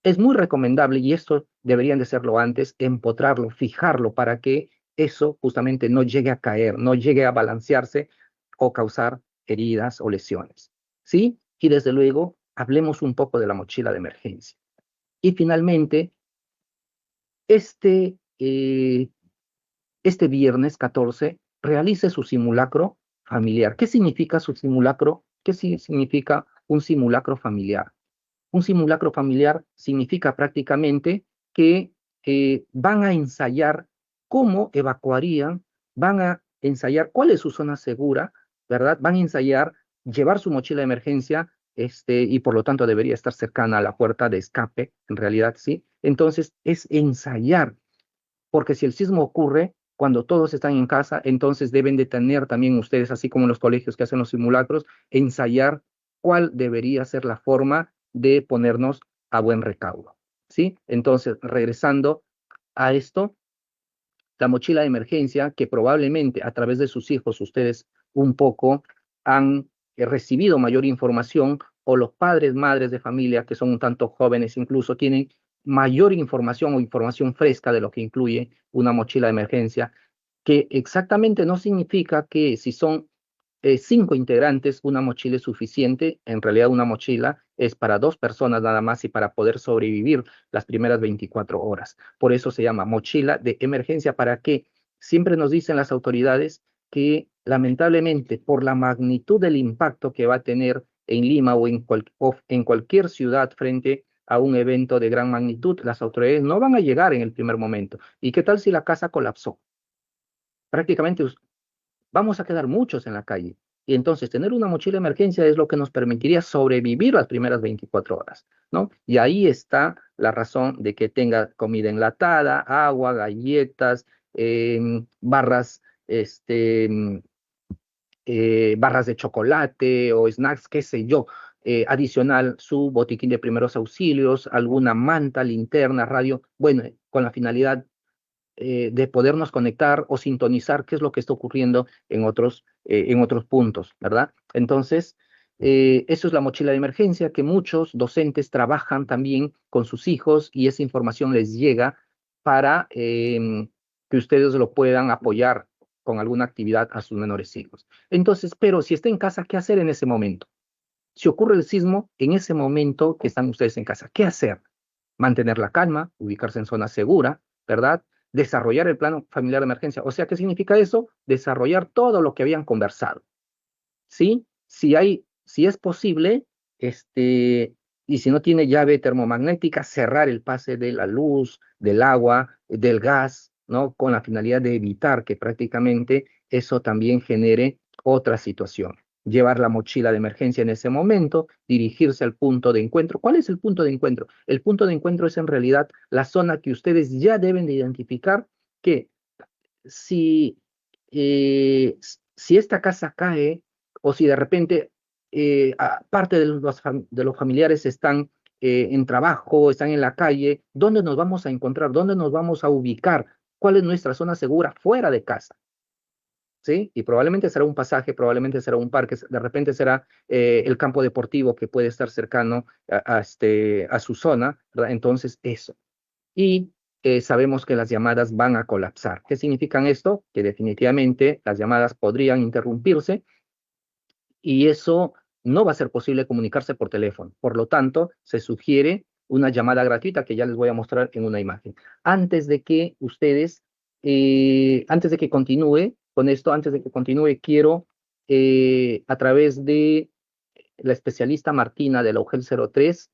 Es muy recomendable, y esto deberían de hacerlo antes, empotrarlo, fijarlo para que eso justamente no llegue a caer, no llegue a balancearse o causar heridas o lesiones. ¿Sí? Y desde luego, hablemos un poco de la mochila de emergencia. Y finalmente, este, eh, este viernes 14, realice su simulacro familiar. ¿Qué significa su simulacro? ¿Qué significa un simulacro familiar? Un simulacro familiar significa prácticamente que van a ensayar cómo evacuarían, van a ensayar cuál es su zona segura, ¿verdad? Van a ensayar llevar su mochila de emergencia, y por lo tanto debería estar cercana a la puerta de escape, en realidad sí. Entonces es ensayar, porque si el sismo ocurre cuando todos están en casa, entonces deben de tener también ustedes, así como los colegios que hacen los simulacros, ensayar cuál debería ser la forma de ponernos a buen recaudo, ¿sí? Entonces, regresando a esto, la mochila de emergencia, que probablemente a través de sus hijos ustedes un poco han recibido mayor información, o los padres, madres de familia, que son un tanto jóvenes incluso, tienen mayor información o información fresca de lo que incluye una mochila de emergencia, que exactamente no significa que si son 5 integrantes, una mochila es suficiente. En realidad, una mochila es para 2 personas nada más y para poder sobrevivir las primeras 24 horas. Por eso se llama mochila de emergencia, para que siempre nos dicen las autoridades que lamentablemente por la magnitud del impacto que va a tener en Lima o en cualquier ciudad frente a un evento de gran magnitud, las autoridades no van a llegar en el primer momento. ¿Y qué tal si la casa colapsó? Prácticamente vamos a quedar muchos en la calle. Y entonces tener una mochila de emergencia es lo que nos permitiría sobrevivir las primeras 24 horas, ¿no? Y ahí está la razón de que tenga comida enlatada, agua, galletas, barras, barras de chocolate o snacks, qué sé yo, adicional su botiquín de primeros auxilios, alguna manta, linterna, radio, bueno, con la finalidad de podernos conectar o sintonizar qué es lo que está ocurriendo en otros puntos, ¿verdad? Entonces, eso es la mochila de emergencia, que muchos docentes trabajan también con sus hijos y esa información les llega para que ustedes lo puedan apoyar con alguna actividad a sus menores hijos. Entonces, pero si está en casa, ¿qué hacer en ese momento? Si ocurre el sismo, en ese momento que están ustedes en casa, ¿qué hacer? Mantener la calma, ubicarse en zona segura, ¿verdad? Desarrollar el plano familiar de emergencia. O sea, ¿qué significa eso? Desarrollar todo lo que habían conversado, ¿sí? Si es posible, y si no tiene llave termomagnética, cerrar el pase de la luz, del agua, del gas, ¿no? Con la finalidad de evitar que prácticamente eso también genere otra situación. Llevar la mochila de emergencia en ese momento, dirigirse al punto de encuentro. ¿Cuál es el punto de encuentro? El punto de encuentro es en realidad la zona que ustedes ya deben de identificar, que si, si esta casa cae, o si de repente parte de los familiares están en trabajo, están en la calle, ¿dónde nos vamos a encontrar? ¿Dónde nos vamos a ubicar? ¿Cuál es nuestra zona segura fuera de casa? ¿Sí? Y probablemente será un pasaje, probablemente será un parque, de repente será el campo deportivo que puede estar cercano a su zona, ¿verdad? Entonces, eso. Y sabemos que las llamadas van a colapsar. ¿Qué significa esto? Que definitivamente las llamadas podrían interrumpirse y eso no va a ser posible comunicarse por teléfono. Por lo tanto, se sugiere una llamada gratuita que ya les voy a mostrar en una imagen. Antes de que ustedes, antes de que continúe con esto, antes de que continúe, quiero a través de la especialista Martina de la UGEL 03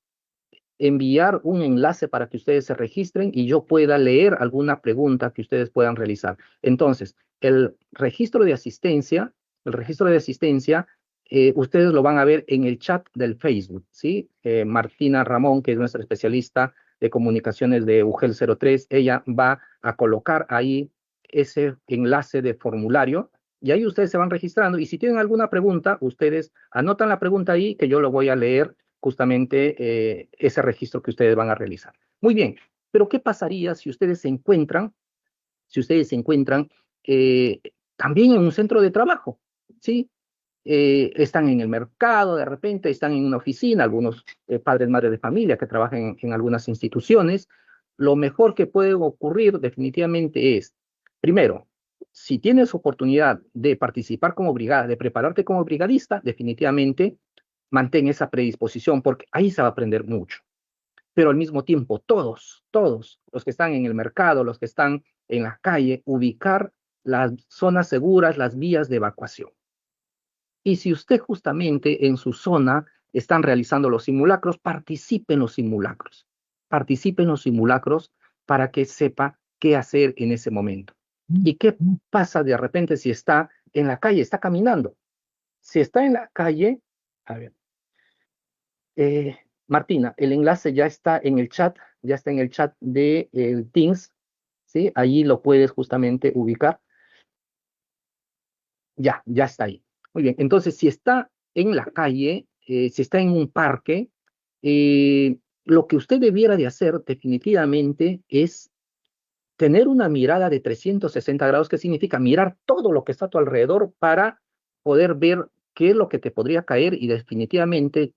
enviar un enlace para que ustedes se registren y yo pueda leer alguna pregunta que ustedes puedan realizar. Entonces, el registro de asistencia, ustedes lo van a ver en el chat del Facebook, ¿sí? Martina Ramón, que es nuestra especialista de comunicaciones de UGEL 03, ella va a colocar ahí ese enlace de formulario y ahí ustedes se van registrando y si tienen alguna pregunta, ustedes anotan la pregunta ahí que yo lo voy a leer justamente ese registro que ustedes van a realizar. Muy bien, pero ¿qué pasaría si ustedes se encuentran eh, también en un centro de trabajo? ¿Sí? Están en el mercado, de repente están en una oficina, algunos padres, madres de familia que trabajan en algunas instituciones. Lo mejor que puede ocurrir definitivamente es, primero, si tienes oportunidad de participar como brigada, de prepararte como brigadista, definitivamente mantén esa predisposición porque ahí se va a aprender mucho. Pero al mismo tiempo, todos los que están en el mercado, los que están en la calle, ubicar las zonas seguras, las vías de evacuación. Y si usted justamente en su zona están realizando los simulacros, participe en los simulacros para que sepa qué hacer en ese momento. ¿Y qué pasa de repente si está en la calle, está caminando? Si está en la calle, a ver, eh, Martina, el enlace ya está en el chat, ya está en el chat de Teams, ¿sí? Allí lo puedes justamente ubicar. Ya está ahí. Muy bien, entonces si está en la calle, si está en un parque, lo que usted debiera de hacer definitivamente es tener una mirada de 360 grados, que significa mirar todo lo que está a tu alrededor para poder ver qué es lo que te podría caer y definitivamente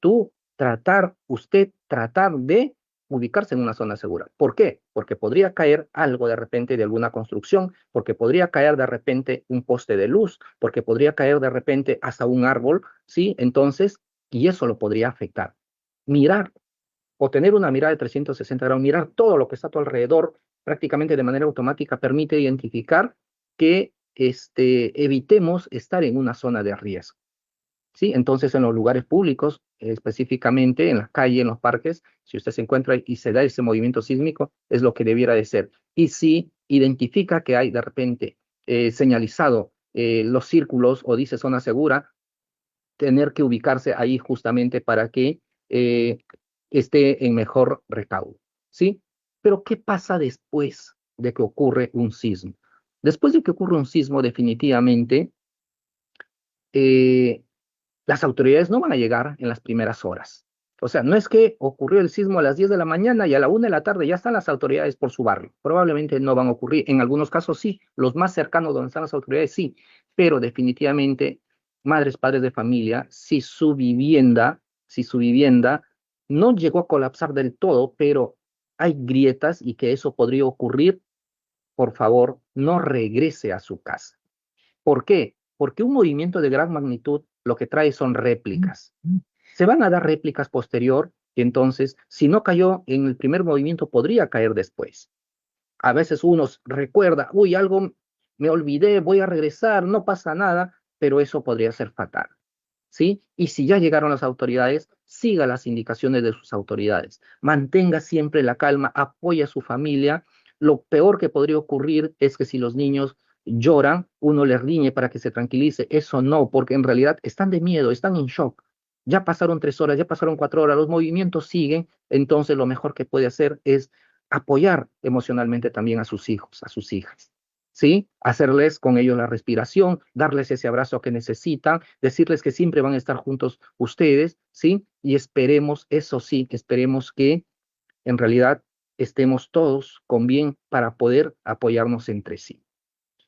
usted tratar de ubicarse en una zona segura. ¿Por qué? Porque podría caer algo de repente de alguna construcción, porque podría caer de repente un poste de luz, porque podría caer de repente hasta un árbol, ¿sí? Entonces, y eso lo podría afectar. Mirar o tener una mirada de 360 grados, mirar todo lo que está a tu alrededor prácticamente de manera automática permite identificar que evitemos estar en una zona de riesgo. ¿Sí? Entonces, en los lugares públicos, específicamente en la calle, en los parques, si usted se encuentra y se da ese movimiento sísmico, es lo que debiera de ser. Y si identifica que hay de repente señalizado los círculos o dice zona segura, tener que ubicarse ahí justamente para que esté en mejor recaudo, ¿sí? Pero ¿qué pasa después de que ocurre un sismo? Después de que ocurre un sismo, definitivamente, eh, las autoridades no van a llegar en las primeras horas. O sea, no es que ocurrió el sismo a las 10 de la mañana y a la 1 de la tarde ya están las autoridades por su barrio. Probablemente no van a ocurrir. En algunos casos sí, los más cercanos donde están las autoridades sí, pero definitivamente, madres, padres de familia, si su vivienda no llegó a colapsar del todo, pero hay grietas y que eso podría ocurrir, por favor, no regrese a su casa. ¿Por qué? Porque un movimiento de gran magnitud lo que trae son réplicas. Se van a dar réplicas posterior y entonces, si no cayó en el primer movimiento, podría caer después. A veces uno recuerda, uy, algo me olvidé, voy a regresar, no pasa nada, pero eso podría ser fatal. ¿Sí? Y si ya llegaron las autoridades, siga las indicaciones de sus autoridades. Mantenga siempre la calma, apoya a su familia. Lo peor que podría ocurrir es que si los niños lloran, uno les riñe para que se tranquilice. Eso no, porque en realidad están de miedo, están en shock. Ya pasaron 3 horas, ya pasaron 4 horas, los movimientos siguen. Entonces lo mejor que puede hacer es apoyar emocionalmente también a sus hijos, a sus hijas. ¿Sí? Hacerles con ellos la respiración, darles ese abrazo que necesitan, decirles que siempre van a estar juntos ustedes, ¿sí? Y esperemos, eso sí, esperemos que en realidad estemos todos con bien para poder apoyarnos entre sí.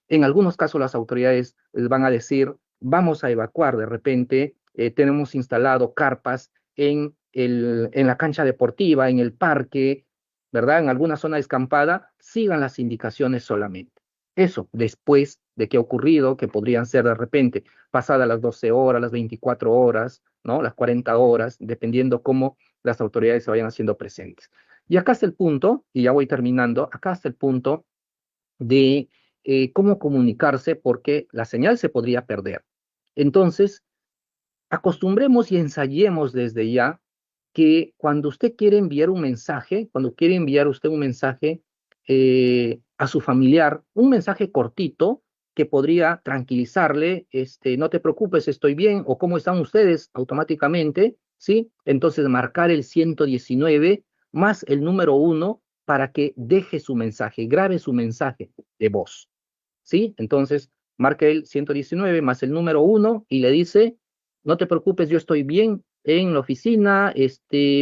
En algunos casos las autoridades les van a decir, vamos a evacuar de repente, tenemos instalado carpas en la cancha deportiva, en el parque, ¿verdad? En alguna zona descampada, sigan las indicaciones solamente. Eso, después de que ha ocurrido, que podrían ser de repente pasadas las 12 horas, las 24 horas, ¿no? Las 40 horas, dependiendo cómo las autoridades se vayan haciendo presentes. Y acá está el punto, y ya voy terminando, acá está el punto de cómo comunicarse porque la señal se podría perder. Entonces, acostumbremos y ensayemos desde ya que cuando usted quiere enviar un mensaje, cuando quiere enviar usted un mensaje a su familiar, un mensaje cortito que podría tranquilizarle, no te preocupes, estoy bien, o cómo están ustedes automáticamente, ¿sí? Entonces marcar el 119 más el número 1 para que deje su mensaje, grabe su mensaje de voz, ¿sí? Entonces marca el 119 más el número 1 y le dice, no te preocupes, yo estoy bien en la oficina,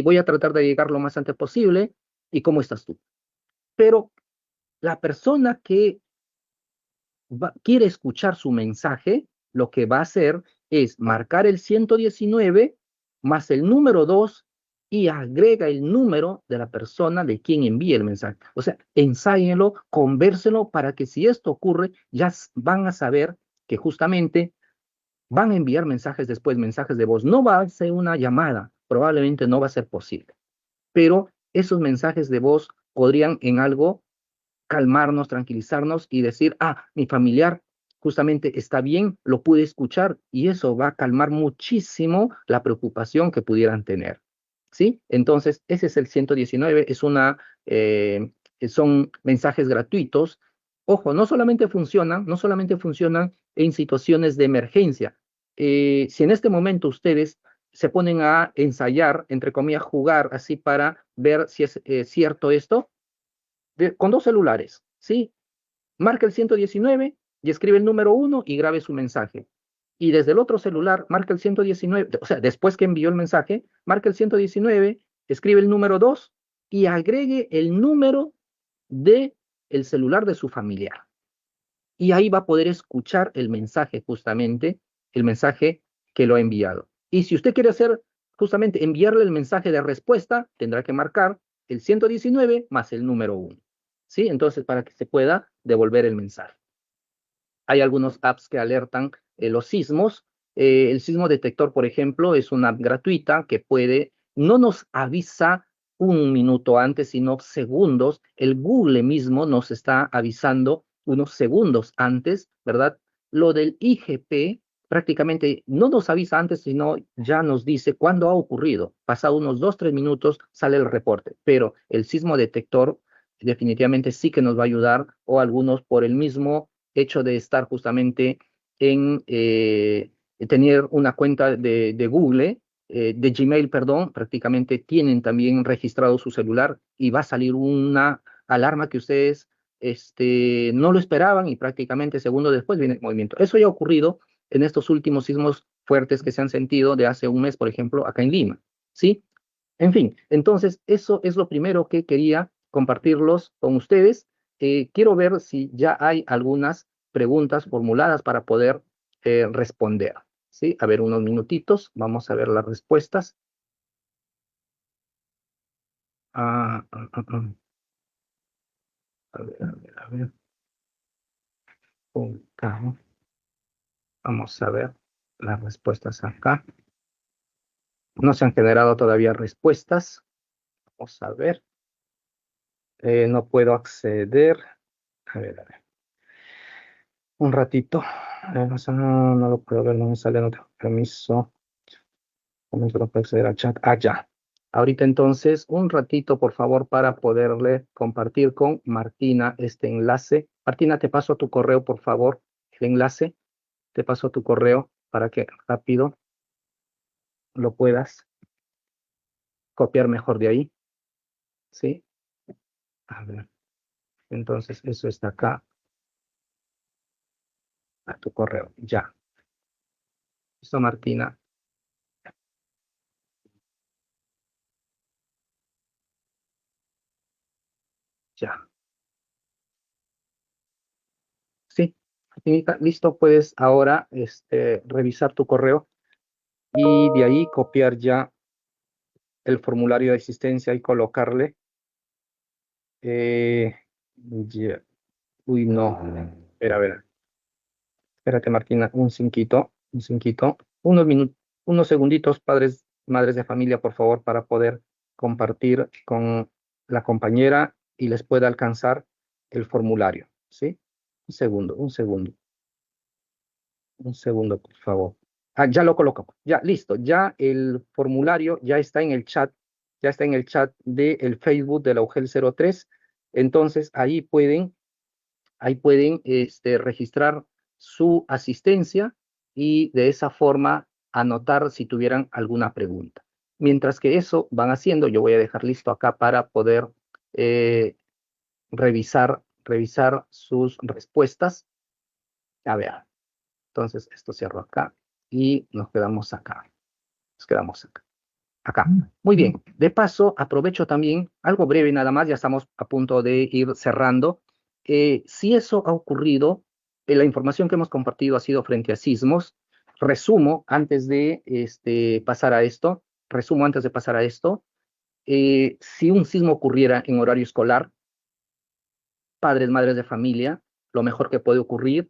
voy a tratar de llegar lo más antes posible, ¿y cómo estás tú? Pero la persona que quiere escuchar su mensaje, lo que va a hacer es marcar el 119 más el número 2 y agrega el número de la persona de quien envíe el mensaje. O sea, ensáyenlo, convérselo para que si esto ocurre, ya van a saber que justamente van a enviar mensajes después, mensajes de voz. No va a ser una llamada, probablemente no va a ser posible, pero esos mensajes de voz podrían en algo calmarnos, tranquilizarnos y decir, ah, mi familiar justamente está bien, lo pude escuchar y eso va a calmar muchísimo la preocupación que pudieran tener. ¿Sí? Entonces, ese es el 119, son mensajes gratuitos. Ojo, no solamente funcionan en situaciones de emergencia. Si en este momento ustedes se ponen a ensayar, entre comillas, jugar así para ver si es cierto esto, con dos celulares, ¿sí? Marca el 119 y escribe el número 1 y grabe su mensaje. Y desde el otro celular, marca el 119, o sea, después que envió el mensaje, marca el 119, escribe el número 2 y agregue el número de el celular de su familiar. Y ahí va a poder escuchar el mensaje justamente, el mensaje que lo ha enviado. Y si usted quiere hacer justamente enviarle el mensaje de respuesta, tendrá que marcar el 119 más el número 1. ¿Sí? Entonces, para que se pueda devolver el mensaje. Hay algunos apps que alertan los sismos. El sismo detector, por ejemplo, es una app gratuita que no nos avisa un minuto antes, sino segundos. El Google mismo nos está avisando unos segundos antes, ¿verdad? Lo del IGP prácticamente no nos avisa antes, sino ya nos dice cuándo ha ocurrido. Pasado unos 2, 3 minutos sale el reporte, pero el sismo detector definitivamente sí que nos va a ayudar, o algunos por el mismo hecho de estar justamente en tener una cuenta de Google, de Gmail, perdón, prácticamente tienen también registrado su celular y va a salir una alarma que ustedes no lo esperaban y prácticamente segundos después viene el movimiento. Eso ya ha ocurrido en estos últimos sismos fuertes que se han sentido de hace un mes, por ejemplo, acá en Lima, ¿sí? En fin, entonces eso es lo primero que quería compartirlos con ustedes. Quiero ver si ya hay algunas preguntas formuladas para poder responder. ¿Sí? A ver, unos minutitos, vamos a ver las respuestas. Ah, ah, ah, ah. A ver, a ver, a ver. Con calma. Vamos a ver las respuestas acá. No se han generado todavía respuestas. Vamos a ver. No puedo acceder. A ver. Un ratito. No lo puedo ver, no me sale, no tengo permiso. ¿Cómo se lo puedo acceder al chat? Ah, ya. Ahorita entonces, un ratito, por favor, para poderle compartir con Martina este enlace. Martina, te paso a tu correo, por favor, el enlace. Te paso a tu correo para que rápido lo puedas copiar mejor de ahí. ¿Sí? A ver. Entonces, eso está acá, a tu correo. Ya. Listo, Martina. Ya. Sí. Martinita, listo, puedes ahora revisar tu correo y de ahí copiar ya el formulario de asistencia y colocarle. Eh, ya. Uy, no. Espera, a ver. Espérate, Martina, un cinquito. Unos segunditos, padres, madres de familia, por favor, para poder compartir con la compañera y les pueda alcanzar el formulario, ¿sí? Un segundo, por favor. Ah, ya lo coloco. Ya, listo. Ya el formulario ya está en el chat ya está en el chat del Facebook de la UGEL 03. Entonces, ahí pueden registrar su asistencia y de esa forma anotar si tuvieran alguna pregunta. Mientras que eso van haciendo, yo voy a dejar listo acá para poder eh, revisar sus respuestas. A ver, entonces esto cierro acá y nos quedamos acá. Nos quedamos acá. Acá. Muy bien. De paso, aprovecho también, algo breve nada más, ya estamos a punto de ir cerrando. Si eso ha ocurrido, la información que hemos compartido ha sido frente a sismos. Resumo antes de pasar a esto. Resumo antes de pasar a esto. Si un sismo ocurriera en horario escolar, padres, madres de familia, lo mejor que puede ocurrir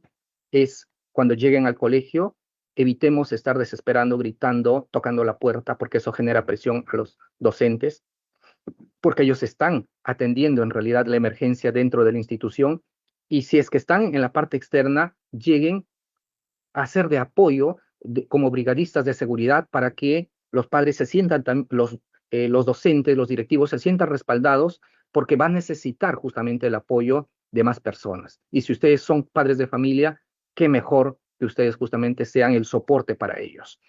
es cuando lleguen al colegio, evitemos estar desesperando, gritando, tocando la puerta, porque eso genera presión a los docentes, porque ellos están atendiendo en realidad la emergencia dentro de la institución, y si es que están en la parte externa, lleguen a ser de apoyo como brigadistas de seguridad para que los padres se sientan, los docentes, los directivos se sientan respaldados porque van a necesitar justamente el apoyo de más personas. Y si ustedes son padres de familia, qué mejor que ustedes justamente sean el soporte para ellos.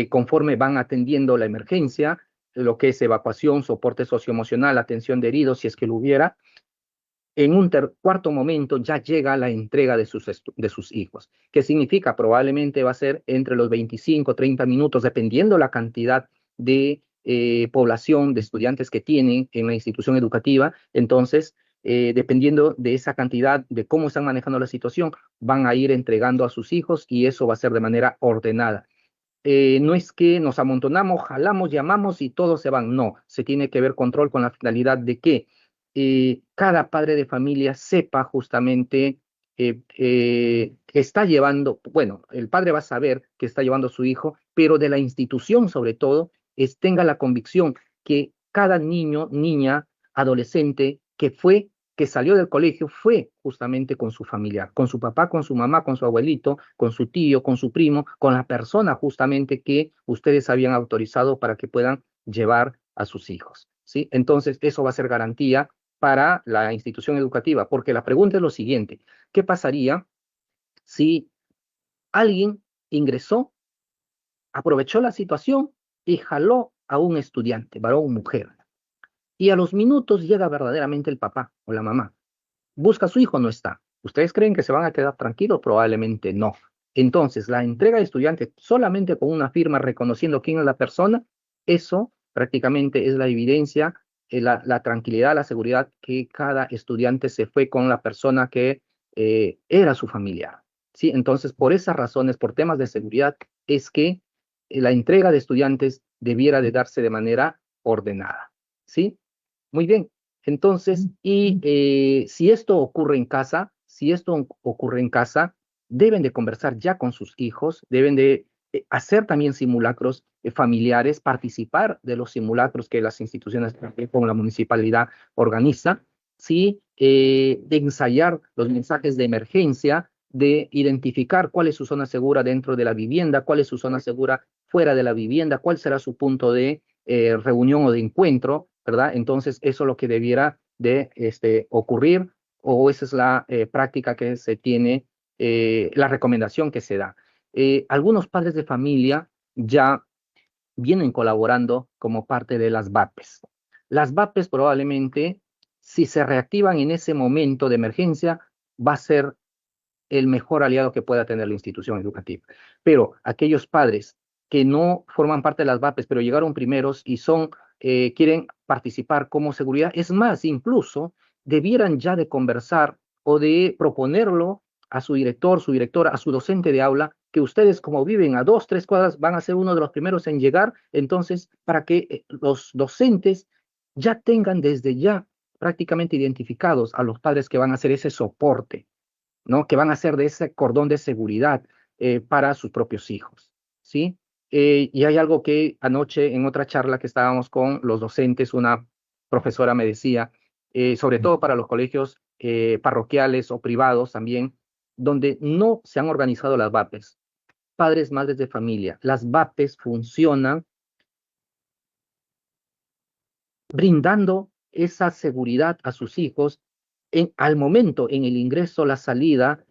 Conforme van atendiendo la emergencia, lo que es evacuación, soporte socioemocional, atención de heridos, si es que lo hubiera, en un cuarto momento ya llega la entrega de sus hijos. ¿Qué significa? Probablemente va a ser entre los 25, 30 minutos, dependiendo la cantidad de población, de estudiantes que tienen en la institución educativa. Entonces, dependiendo de esa cantidad, de cómo están manejando la situación, van a ir entregando a sus hijos y eso va a ser de manera ordenada. No es que nos amontonamos, jalamos, llamamos y todos se van. No, se tiene que ver control con la finalidad de que cada padre de familia sepa justamente que está llevando, bueno, el padre va a saber que está llevando a su hijo, pero de la institución sobre todo, tenga la convicción que cada niño, niña, adolescente que salió del colegio fue justamente con su familiar, con su papá, con su mamá, con su abuelito, con su tío, con su primo, con la persona justamente que ustedes habían autorizado para que puedan llevar a sus hijos, ¿sí? Entonces, eso va a ser garantía para la institución educativa, porque la pregunta es lo siguiente: ¿qué pasaría si alguien ingresó, aprovechó la situación y jaló a un estudiante, varón o mujer, y a los minutos llega verdaderamente el papá o la mamá? Busca a su hijo, no está. ¿Ustedes creen que se van a quedar tranquilos? Probablemente no. Entonces, la entrega de estudiantes solamente con una firma reconociendo quién es la persona, eso prácticamente es la evidencia, la tranquilidad, la seguridad que cada estudiante se fue con la persona que era su familiar. ¿Sí? Entonces, por esas razones, por temas de seguridad, es que la entrega de estudiantes debiera de darse de manera ordenada. ¿Sí? Muy bien. Entonces, y si esto ocurre en casa, deben de conversar ya con sus hijos, deben de hacer también simulacros familiares, participar de los simulacros que las instituciones, como la municipalidad, organiza, ¿sí? De ensayar los mensajes de emergencia, de identificar cuál es su zona segura dentro de la vivienda, cuál es su zona segura fuera de la vivienda, cuál será su punto de reunión o de encuentro, ¿verdad? Entonces, eso es lo que debiera de ocurrir, o esa es la práctica que se tiene, la recomendación que se da. Algunos padres de familia ya vienen colaborando como parte de las VAPES. Las VAPES probablemente, si se reactivan en ese momento de emergencia, va a ser el mejor aliado que pueda tener la institución educativa. Pero aquellos padres que no forman parte de las VAPES, pero llegaron primeros y quieren participar como seguridad, es más, incluso debieran ya de conversar o de proponerlo a su director, su directora, a su docente de aula, que ustedes, como viven a 2, 3 cuadras, van a ser uno de los primeros en llegar. Entonces, para que los docentes ya tengan desde ya prácticamente identificados a los padres que van a hacer ese soporte, ¿no? Que van a ser de ese cordón de seguridad para sus propios hijos, ¿sí? Y hay algo que anoche en otra charla que estábamos con los docentes, una profesora me decía, sobre todo para los colegios parroquiales o privados también, donde no se han organizado las VAPES, padres, madres de familia, las VAPES funcionan brindando esa seguridad a sus hijos al momento, en el ingreso, la salida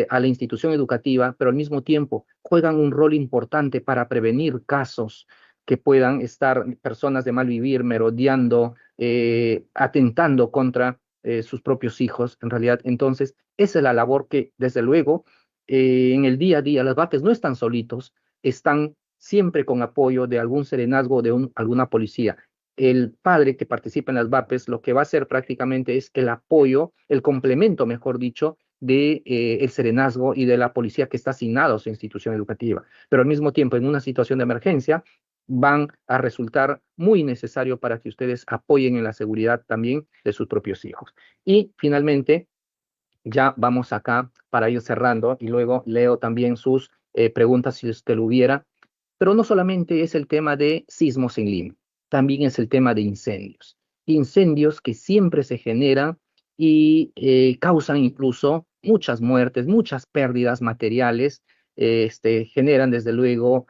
a la institución educativa, pero al mismo tiempo juegan un rol importante para prevenir casos que puedan estar personas de mal vivir merodeando, atentando contra sus propios hijos, en realidad. Entonces, esa es la labor que, desde luego, en el día a día, los BAPES no están solitos, están siempre con apoyo de algún serenazgo o de alguna policía. El padre que participa en las VAPES lo que va a hacer prácticamente es que el apoyo, el complemento, mejor dicho, de el serenazgo y de la policía que está asignado a su institución educativa. Pero al mismo tiempo, en una situación de emergencia, van a resultar muy necesario para que ustedes apoyen en la seguridad también de sus propios hijos. Y finalmente, ya vamos acá para ir cerrando y luego leo también sus preguntas si usted lo hubiera, pero no solamente es el tema de sismos en Lima, también es el tema de incendios. Incendios que siempre se generan y causan incluso muchas muertes, muchas pérdidas materiales, generan desde luego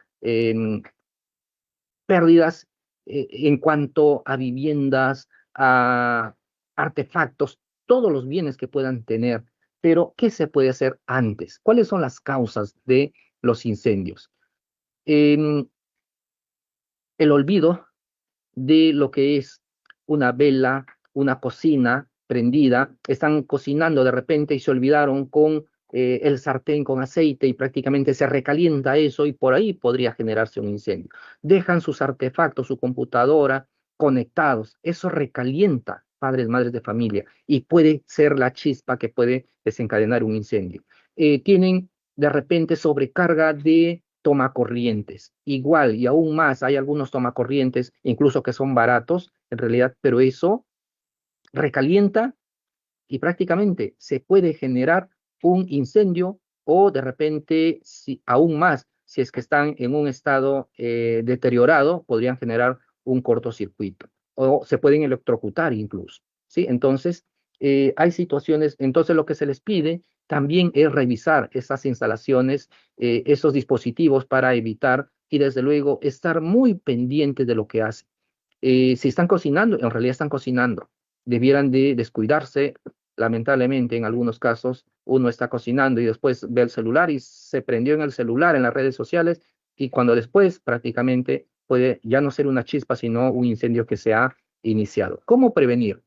pérdidas en cuanto a viviendas, a artefactos, todos los bienes que puedan tener. Pero, ¿qué se puede hacer antes? ¿Cuáles son las causas de los incendios? Em, el olvido de lo que es una vela, una cocina prendida, están cocinando de repente y se olvidaron con el sartén con aceite y prácticamente se recalienta eso y por ahí podría generarse un incendio. Dejan sus artefactos, su computadora conectados, eso recalienta padres, madres de familia y puede ser la chispa que puede desencadenar un incendio. Tienen de repente sobrecarga de tomacorrientes. Igual y aún más, hay algunos tomacorrientes, incluso que son baratos en realidad, pero eso recalienta y prácticamente se puede generar un incendio o de repente, si, aún más, si es que están en un estado deteriorado, podrían generar un cortocircuito o se pueden electrocutar incluso, ¿sí? Entonces, hay situaciones, entonces lo que se les pide también es revisar esas instalaciones, esos dispositivos para evitar y desde luego estar muy pendientes de lo que hacen. Si están cocinando, en realidad están cocinando. Debieran de descuidarse. Lamentablemente, en algunos casos, uno está cocinando y después ve el celular y se prendió en el celular, en las redes sociales, y cuando después prácticamente puede ya no ser una chispa, sino un incendio que se ha iniciado. ¿Cómo prevenir?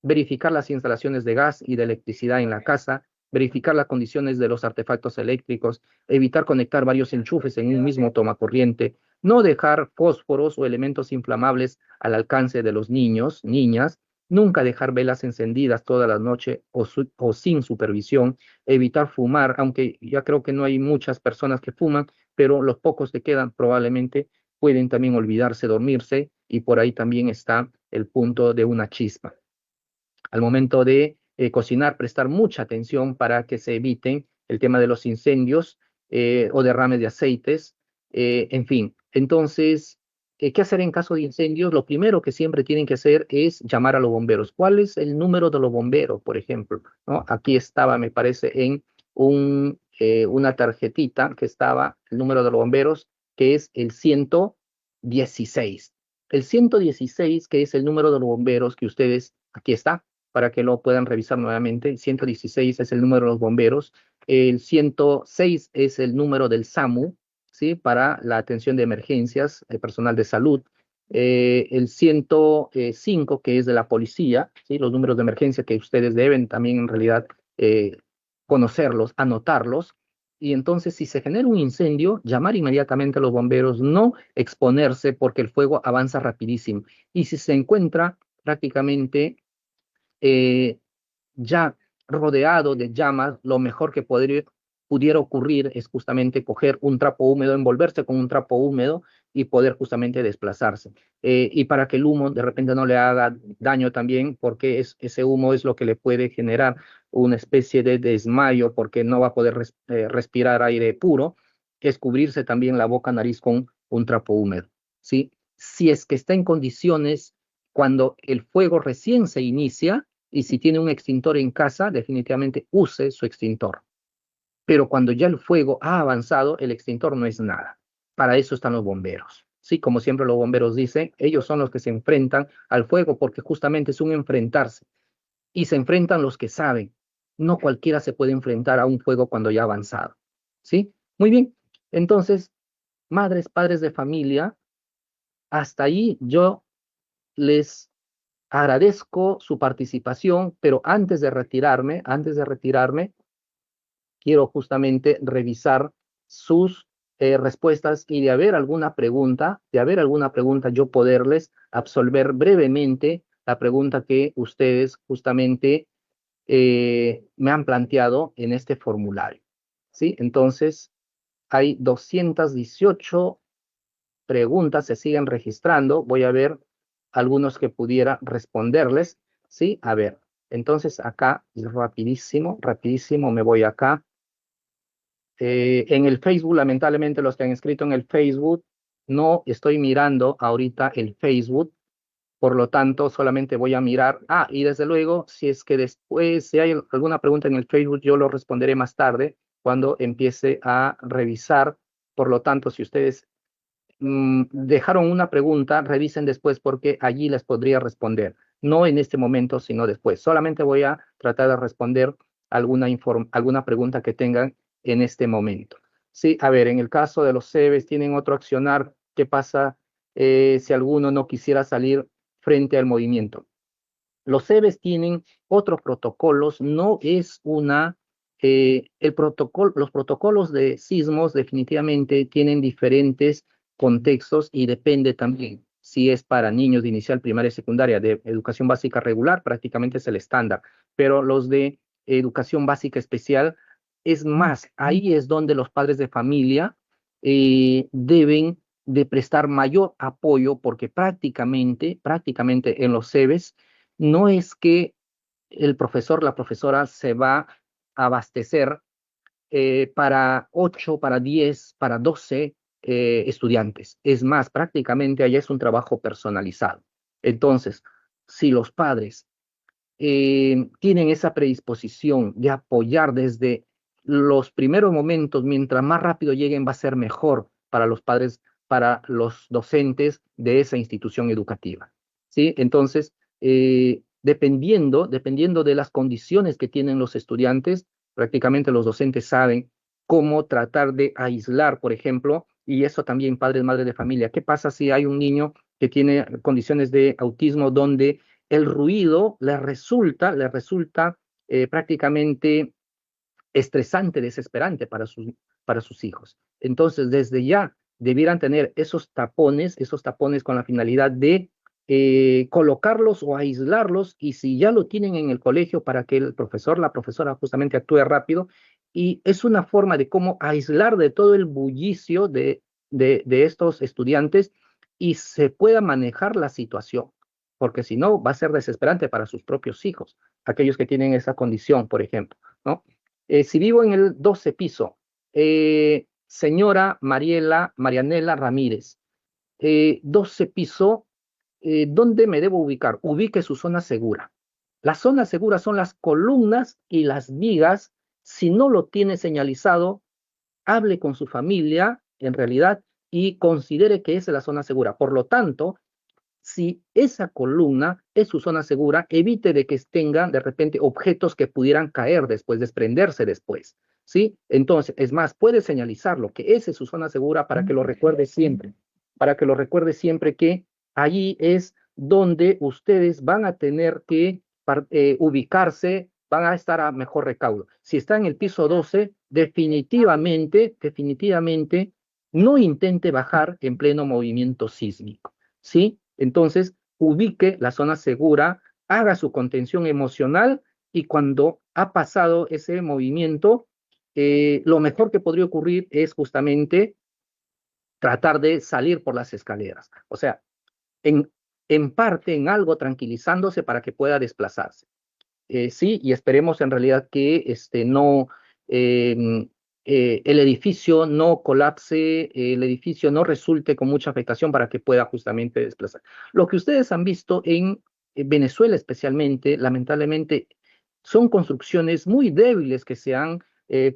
Verificar las instalaciones de gas y de electricidad en la casa, verificar las condiciones de los artefactos eléctricos, evitar conectar varios enchufes en un mismo tomacorriente, no dejar fósforos o elementos inflamables al alcance de los niños, niñas, nunca dejar velas encendidas toda la noche o sin supervisión, evitar fumar, aunque ya creo que no hay muchas personas que fuman, pero los pocos que quedan probablemente pueden también olvidarse, dormirse, y por ahí también está el punto de una chispa al momento de cocinar, prestar mucha atención para que se eviten el tema de los incendios o derrames de aceites, en fin. Entonces, ¿qué hacer en caso de incendios? Lo primero que siempre tienen que hacer es llamar a los bomberos. ¿Cuál es el número de los bomberos, por ejemplo? ¿No? Aquí estaba, me parece, en una tarjetita que estaba el número de los bomberos, que es el 116. El 116, que es el número de los bomberos que ustedes, aquí está, para que lo puedan revisar nuevamente. El 116 es el número de los bomberos. El 106 es el número del SAMU, ¿sí? Para la atención de emergencias, el personal de salud. El 105, que es de la policía, ¿sí? Los números de emergencia que ustedes deben también en realidad conocerlos, anotarlos. Y entonces, si se genera un incendio, llamar inmediatamente a los bomberos, no exponerse porque el fuego avanza rapidísimo. Y si se encuentra prácticamente eh, ya rodeado de llamas, lo mejor que pudiera ocurrir es justamente coger un trapo húmedo, envolverse con un trapo húmedo y poder justamente desplazarse. Y para que el humo de repente no le haga daño también, porque ese humo es lo que le puede generar una especie de desmayo, porque no va a poder respirar aire puro, es cubrirse también la boca, nariz con un trapo húmedo, ¿sí? Si es que está en condiciones cuando el fuego recién se inicia, y si tiene un extintor en casa, definitivamente use su extintor. Pero cuando ya el fuego ha avanzado, el extintor no es nada. Para eso están los bomberos. ¿sí? Como siempre los bomberos dicen, ellos son los que se enfrentan al fuego porque justamente es un enfrentarse y se enfrentan los que saben. No cualquiera se puede enfrentar a un fuego cuando ya ha avanzado, ¿sí? Muy bien. Entonces, madres, padres de familia, hasta ahí yo les agradezco su participación, pero antes de retirarme, quiero justamente revisar sus respuestas y de haber alguna pregunta, yo poderles absolver brevemente la pregunta que ustedes justamente me han planteado en este formulario. ¿Sí? Entonces, hay 218 preguntas, se siguen registrando. Voy a ver algunos que pudiera responderles. ¿Sí? A ver, entonces acá, rapidísimo, rapidísimo, me voy acá. En el Facebook, lamentablemente los que han escrito en el Facebook, no estoy mirando ahorita el Facebook, por lo tanto solamente voy a mirar. Ah, y desde luego, si es que después, si hay alguna pregunta en el Facebook, yo lo responderé más tarde cuando empiece a revisar. Por lo tanto, si ustedes dejaron una pregunta, revisen después porque allí les podría responder. No en este momento, sino después. Solamente voy a tratar de responder alguna pregunta que tengan en este momento. Sí, a ver, en el caso de los CEBES, ¿tienen otro accionar? ¿Qué pasa si alguno no quisiera salir frente al movimiento? Los CEBES tienen otros protocolos, no es los protocolos de sismos definitivamente tienen diferentes contextos y depende también si es para niños de inicial, primaria y secundaria, de educación básica regular, prácticamente es el estándar, pero los de educación básica especial es más, ahí es donde los padres de familia deben de prestar mayor apoyo porque prácticamente en los CEBES no es que el profesor, la profesora se va a abastecer para 8, para 10, para 12 estudiantes. Es más, prácticamente allá es un trabajo personalizado. Entonces, si los padres tienen esa predisposición de apoyar desde los primeros momentos, mientras más rápido lleguen, va a ser mejor para los padres, para los docentes de esa institución educativa. ¿Sí? Entonces, dependiendo de las condiciones que tienen los estudiantes, prácticamente los docentes saben cómo tratar de aislar, por ejemplo, y eso también padres, madres de familia. ¿Qué pasa si hay un niño que tiene condiciones de autismo donde el ruido le resulta prácticamente estresante, desesperante para sus hijos? Entonces, desde ya debieran tener esos tapones con la finalidad de colocarlos o aislarlos, y si ya lo tienen en el colegio, para que el profesor, la profesora justamente actúe rápido, y es una forma de cómo aislar de todo el bullicio de estos estudiantes y se pueda manejar la situación, porque si no va a ser desesperante para sus propios hijos, aquellos que tienen esa condición, por ejemplo, ¿no? Si vivo en el 12 piso, señora Marianela Ramírez, 12 piso, ¿dónde me debo ubicar? Ubique su zona segura. Las zonas seguras son las columnas y las vigas. Si no lo tiene señalizado, hable con su familia, en realidad, y considere que esa es la zona segura. Por lo tanto, si esa columna es su zona segura, evite de que tengan de repente objetos que pudieran caer después, desprenderse después, ¿sí? Entonces, es más, puede señalizarlo, que esa es su zona segura para que lo recuerde siempre, que allí es donde ustedes van a tener que ubicarse, van a estar a mejor recaudo. Si está en el piso 12, definitivamente, no intente bajar en pleno movimiento sísmico, ¿sí? Entonces, ubique la zona segura, haga su contención emocional, y cuando ha pasado ese movimiento, lo mejor que podría ocurrir es justamente tratar de salir por las escaleras. O sea, en, en parte, en algo, tranquilizándose para que pueda desplazarse. Sí, y esperemos en realidad que el edificio no colapse, el edificio no resulte con mucha afectación para que pueda justamente desplazar. Lo que ustedes han visto en Venezuela especialmente, lamentablemente, son construcciones muy débiles que se han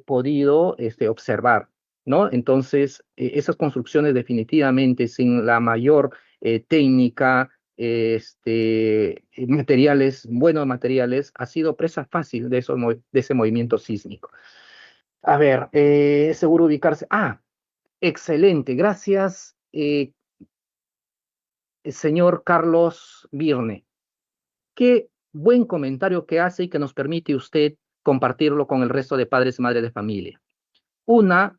podido observar. ¿no? Entonces, esas construcciones definitivamente sin la mayor técnica, materiales, buenos materiales, ha sido presa fácil de, de ese movimiento sísmico. A ver, seguro ubicarse. Ah, excelente, gracias, señor Carlos Birne. Qué buen comentario que hace y que nos permite usted compartirlo con el resto de padres y madres de familia. Una,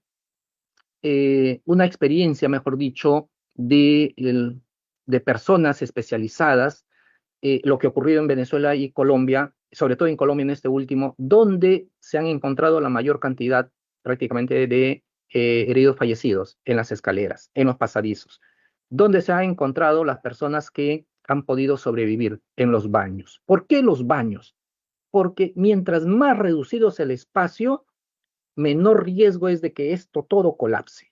una experiencia, mejor dicho, de personas especializadas, lo que ha ocurrido en Venezuela y Colombia, sobre todo en Colombia en este último, donde se han encontrado la mayor cantidad prácticamente de heridos fallecidos en las escaleras, en los pasadizos, donde se han encontrado las personas que han podido sobrevivir en los baños. ¿Por qué los baños? Porque mientras más reducido es el espacio, menor riesgo es de que esto todo colapse.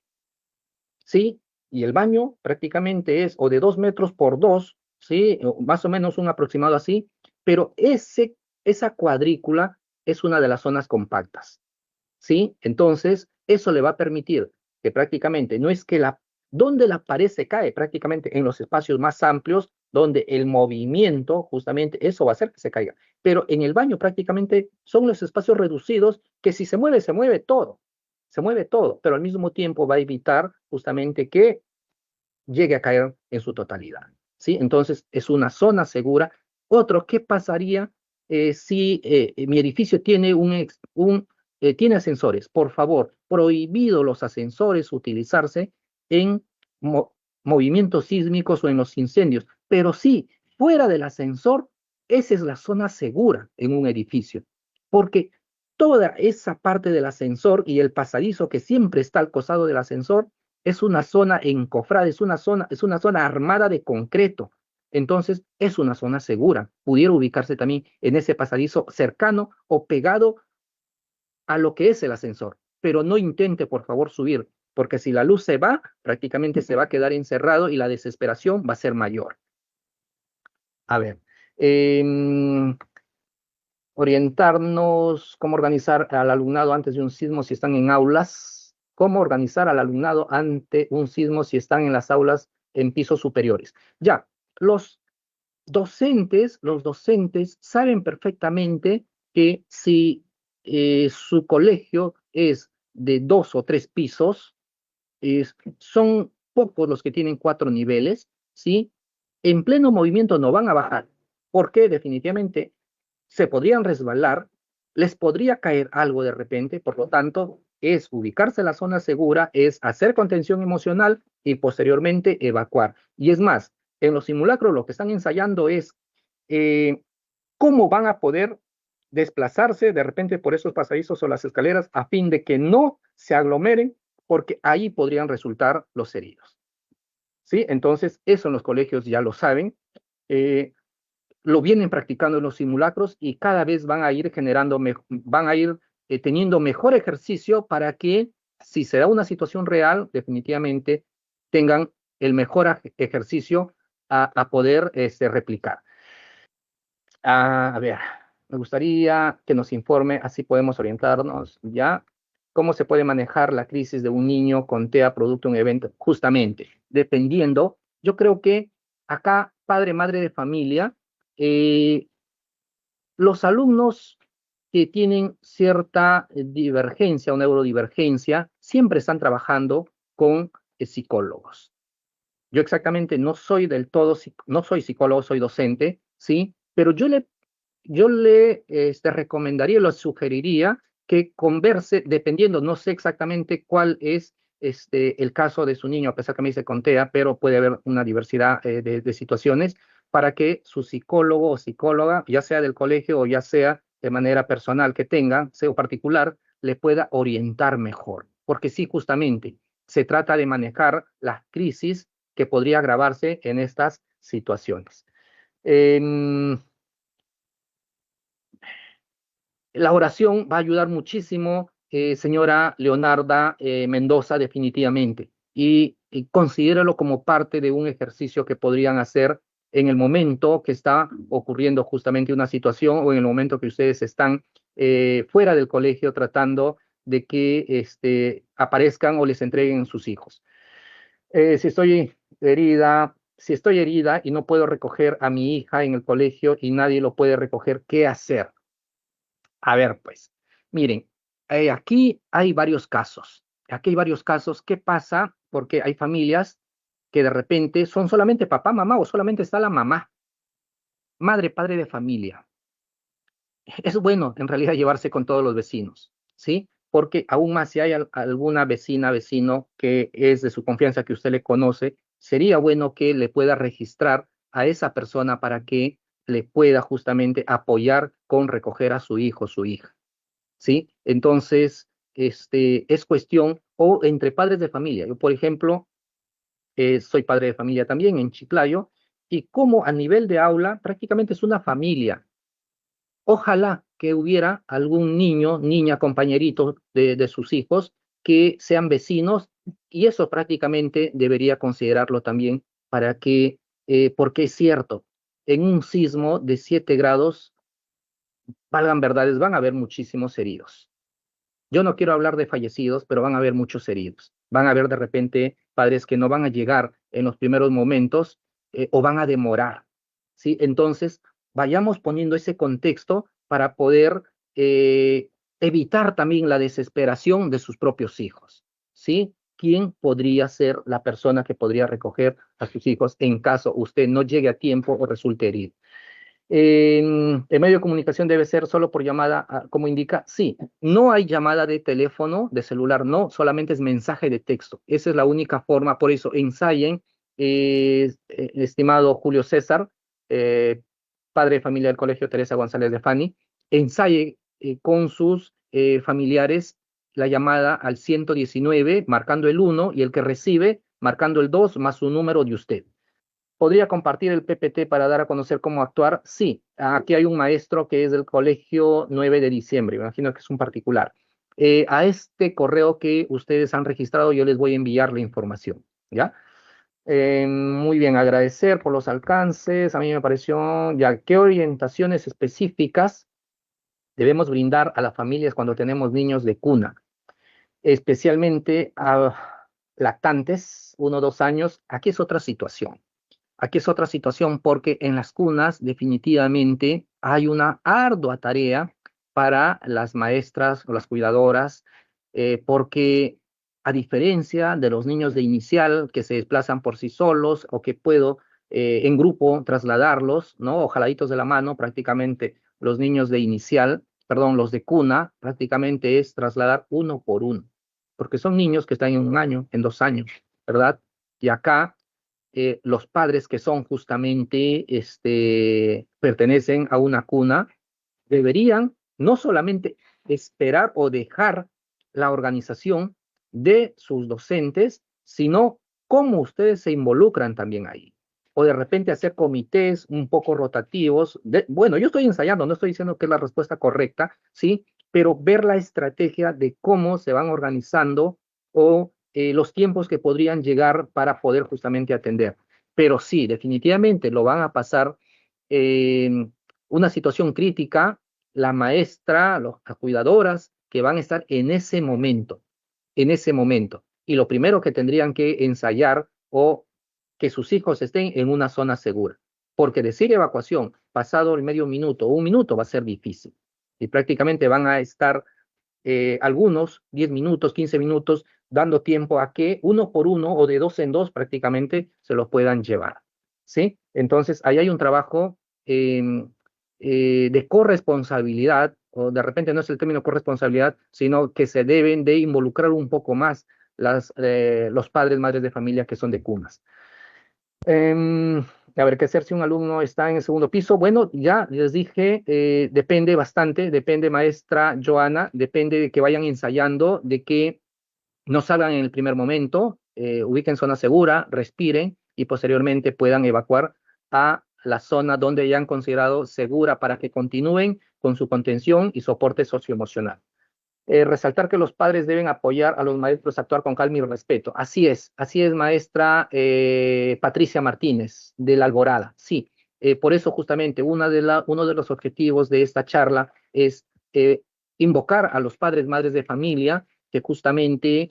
¿Sí? Y el baño prácticamente es o de 2 metros por 2, ¿sí? O más o menos un aproximado así, pero esa cuadrícula es una de las zonas compactas, ¿sí? Entonces, eso le va a permitir que prácticamente no es que donde la pared se cae, prácticamente en los espacios más amplios, donde el movimiento, justamente, eso va a hacer que se caiga. Pero en el baño prácticamente son los espacios reducidos que si se mueve todo, se mueve todo, pero al mismo tiempo va a evitar justamente que llegue a caer en su totalidad, ¿sí? Entonces, es una zona segura. Otro, ¿qué pasaría si mi edificio tiene tiene ascensores? Por favor, prohibido los ascensores utilizarse en mo movimientos sísmicos o en los incendios, pero sí, fuera del ascensor, esa es la zona segura en un edificio, porque toda esa parte del ascensor y el pasadizo que siempre está al costado del ascensor es una zona encofrada, es una zona armada de concreto. Entonces, es una zona segura. Pudiera ubicarse también en ese pasadizo cercano o pegado a lo que es el ascensor. Pero no intente, por favor, subir, porque si la luz se va, prácticamente se va a quedar encerrado y la desesperación va a ser mayor. A ver, orientarnos, cómo organizar al alumnado antes de un sismo si están en aulas, cómo organizar al alumnado ante un sismo si están en las aulas en pisos superiores. Ya, los docentes saben perfectamente que si su colegio es de 2 o 3 pisos, son pocos los que tienen 4 niveles, ¿sí? En pleno movimiento no van a bajar, porque definitivamente se podrían resbalar, les podría caer algo de repente, por lo tanto, es ubicarse en la zona segura, es hacer contención emocional y posteriormente evacuar. Y es más, en los simulacros lo que están ensayando es eh, cómo van a poder desplazarse de repente por esos pasadizos o las escaleras a fin de que no se aglomeren, porque ahí podrían resultar los heridos. ¿Sí? Entonces, eso en los colegios ya lo saben. Eh, lo vienen practicando en los simulacros y cada vez van a ir van a ir teniendo mejor ejercicio para que si se da una situación real, definitivamente tengan el mejor ejercicio a poder replicar. A ver, me gustaría que nos informe, así podemos orientarnos ya, cómo se puede manejar la crisis de un niño con TEA producto de un evento, justamente, dependiendo, yo creo que acá, padre, madre de familia, eh, los alumnos que tienen cierta divergencia o neurodivergencia siempre están trabajando con psicólogos. Yo exactamente no soy del todo, no soy psicólogo, soy docente, ¿sí? Pero yo le recomendaría, lo sugeriría que converse, dependiendo, no sé exactamente cuál es el caso de su niño, a pesar que me dice con TEA, pero puede haber una diversidad de situaciones para que su psicólogo o psicóloga, ya sea del colegio o ya sea de manera personal que tenga, sea o particular, le pueda orientar mejor. Porque sí, justamente, se trata de manejar las crisis que podría agravarse en estas situaciones. La oración va a ayudar muchísimo, señora Leonarda Mendoza, definitivamente. Y considéralo como parte de un ejercicio que podrían hacer en el momento que está ocurriendo justamente una situación o en el momento que ustedes están fuera del colegio tratando de que aparezcan o les entreguen sus hijos. Si estoy herida y no puedo recoger a mi hija en el colegio y nadie lo puede recoger, ¿qué hacer? A ver, pues, miren, aquí hay varios casos. Aquí hay varios casos. ¿Qué pasa? Porque hay familias que de repente son solamente papá, mamá o solamente está la mamá, madre, padre de familia. Es bueno en realidad llevarse con todos los vecinos, ¿sí? Porque aún más si hay alguna vecina, vecino que es de su confianza, que usted le conoce, sería bueno que le pueda registrar a esa persona para que le pueda justamente apoyar con recoger a su hijo, su hija, ¿sí? Entonces, es cuestión, o entre padres de familia. Yo, por ejemplo, soy padre de familia también en Chiclayo, y como a nivel de aula prácticamente es una familia. Ojalá que hubiera algún niño, niña, compañerito de sus hijos que sean vecinos, y eso prácticamente debería considerarlo también para que, porque es cierto, en un sismo de 7 grados, valgan verdades, van a haber muchísimos heridos. Yo no quiero hablar de fallecidos, pero van a haber muchos heridos. Van a haber de repente padres que no van a llegar en los primeros momentos, o van a demorar, ¿sí? Entonces, vayamos poniendo ese contexto para poder evitar también la desesperación de sus propios hijos, ¿sí? ¿Quién podría ser la persona que podría recoger a sus hijos en caso usted no llegue a tiempo o resulte herido? El medio de comunicación debe ser solo por llamada, como indica, sí, no hay llamada de teléfono, de celular, no, solamente es mensaje de texto. Esa es la única forma, por eso ensayen, estimado Julio César, eh, padre de familia del Colegio Teresa González de Fani, ensaye con sus familiares la llamada al 119, marcando el 1, y el que recibe, marcando el 2 más su número de usted. ¿Podría compartir el PPT para dar a conocer cómo actuar? Sí, aquí hay un maestro que es del colegio 9 de diciembre, me imagino que es un particular. A este correo que ustedes han registrado yo les voy a enviar la información, ¿ya? Muy bien, agradecer por los alcances. A mí me pareció, ya, ¿qué orientaciones específicas debemos brindar a las familias cuando tenemos niños de cuna? Especialmente a lactantes, 1 o 2 años. Aquí es otra situación. Aquí es otra situación porque en las cunas definitivamente hay una ardua tarea para las maestras o las cuidadoras, porque a diferencia de los niños de inicial que se desplazan por sí solos o que puedo en grupo trasladarlos, ¿no? O jaladitos de la mano, prácticamente los niños de inicial, perdón, los de cuna, prácticamente es trasladar uno por uno, porque son niños que están en 1 año, en 2 años, ¿verdad? Y acá los padres que son justamente, pertenecen a una cuna, deberían no solamente esperar o dejar la organización de sus docentes, sino cómo ustedes se involucran también ahí. O de repente hacer comités un poco rotativos. Bueno, yo estoy ensayando, no estoy diciendo que es la respuesta correcta, ¿sí? Pero ver la estrategia de cómo se van organizando o los tiempos que podrían llegar para poder justamente atender. Pero sí, definitivamente lo van a pasar en una situación crítica la maestra, las cuidadoras que van a estar en ese momento, en ese momento. Y lo primero que tendrían que ensayar o que sus hijos estén en una zona segura, porque decir evacuación pasado el medio minuto o 1 minuto va a ser difícil. Y prácticamente van a estar algunos 10 minutos, 15 minutos, dando tiempo a que uno por uno o de dos en dos prácticamente se los puedan llevar. ¿Sí? Entonces, ahí hay un trabajo de corresponsabilidad, o de repente no es el término corresponsabilidad, sino que se deben de involucrar un poco más los padres, madres de familia que son de cunas. A ver, ¿qué hacer si un alumno está en el segundo piso? Bueno, ya les dije, depende bastante, depende, maestra Joana, depende de que vayan ensayando, de que no salgan en el primer momento, ubiquen zona segura, respiren y posteriormente puedan evacuar a la zona donde ya han considerado segura para que continúen con su contención y soporte socioemocional. Resaltar que los padres deben apoyar a los maestros a actuar con calma y respeto. Así es, maestra Patricia Martínez, de la Alborada. Sí, por eso justamente uno de los objetivos de esta charla es invocar a los padres, madres de familia que justamente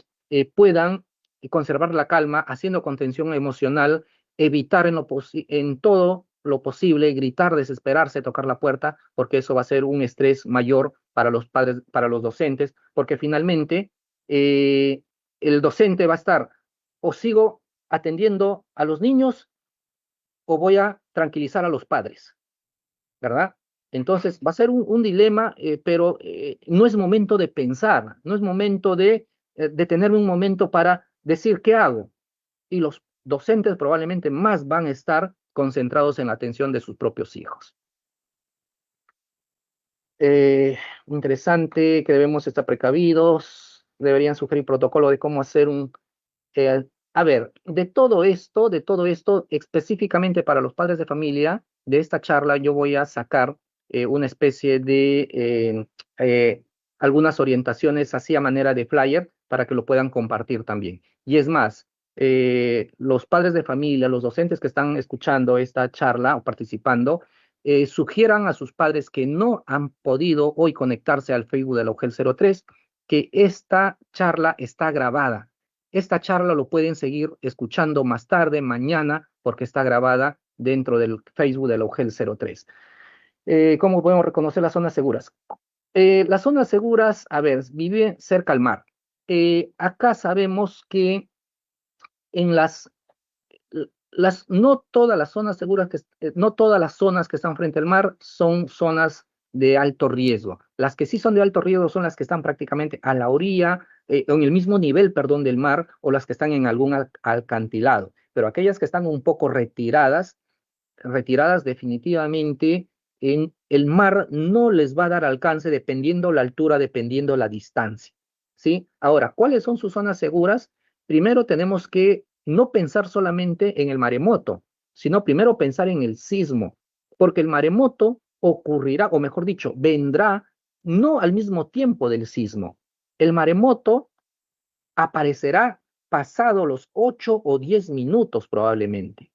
puedan conservar la calma, haciendo contención emocional, evitar en todo lo posible gritar, desesperarse, tocar la puerta, porque eso va a ser un estrés mayor para los padres, para los docentes, porque finalmente eh, el docente va a estar o sigo atendiendo a los niños o voy a tranquilizar a los padres, ¿verdad? Entonces va a ser un dilema, pero no es momento de pensar, no es momento de tener un momento para decir qué hago. Y los docentes probablemente más van a estar concentrados en la atención de sus propios hijos. Interesante que debemos estar precavidos, deberían sugerir protocolo de cómo hacer a ver, de todo esto, específicamente para los padres de familia, de esta charla yo voy a sacar una especie de algunas orientaciones así a manera de flyer para que lo puedan compartir también. Y es más, los padres de familia, los docentes que están escuchando esta charla o participando, sugieran a sus padres que no han podido hoy conectarse al Facebook de la UGEL 03, que esta charla está grabada. Esta charla lo pueden seguir escuchando más tarde, mañana, porque está grabada dentro del Facebook de la UGEL 03. ¿Cómo podemos reconocer las zonas seguras? Las zonas seguras, a ver, vive cerca al mar. Acá sabemos que en no todas las zonas seguras, no todas las zonas que están frente al mar son zonas de alto riesgo. Las que sí son de alto riesgo son las que están prácticamente a la orilla, en el mismo nivel, perdón, del mar, o las que están en algún acantilado. Pero aquellas que están un poco retiradas definitivamente, en el mar no les va a dar alcance dependiendo la altura, dependiendo la distancia, ¿sí? Ahora, ¿cuáles son sus zonas seguras? Primero tenemos que no pensar solamente en el maremoto, sino primero pensar en el sismo, porque el maremoto ocurrirá, o mejor dicho, vendrá no al mismo tiempo del sismo. El maremoto aparecerá pasado los 8 o 10 minutos probablemente.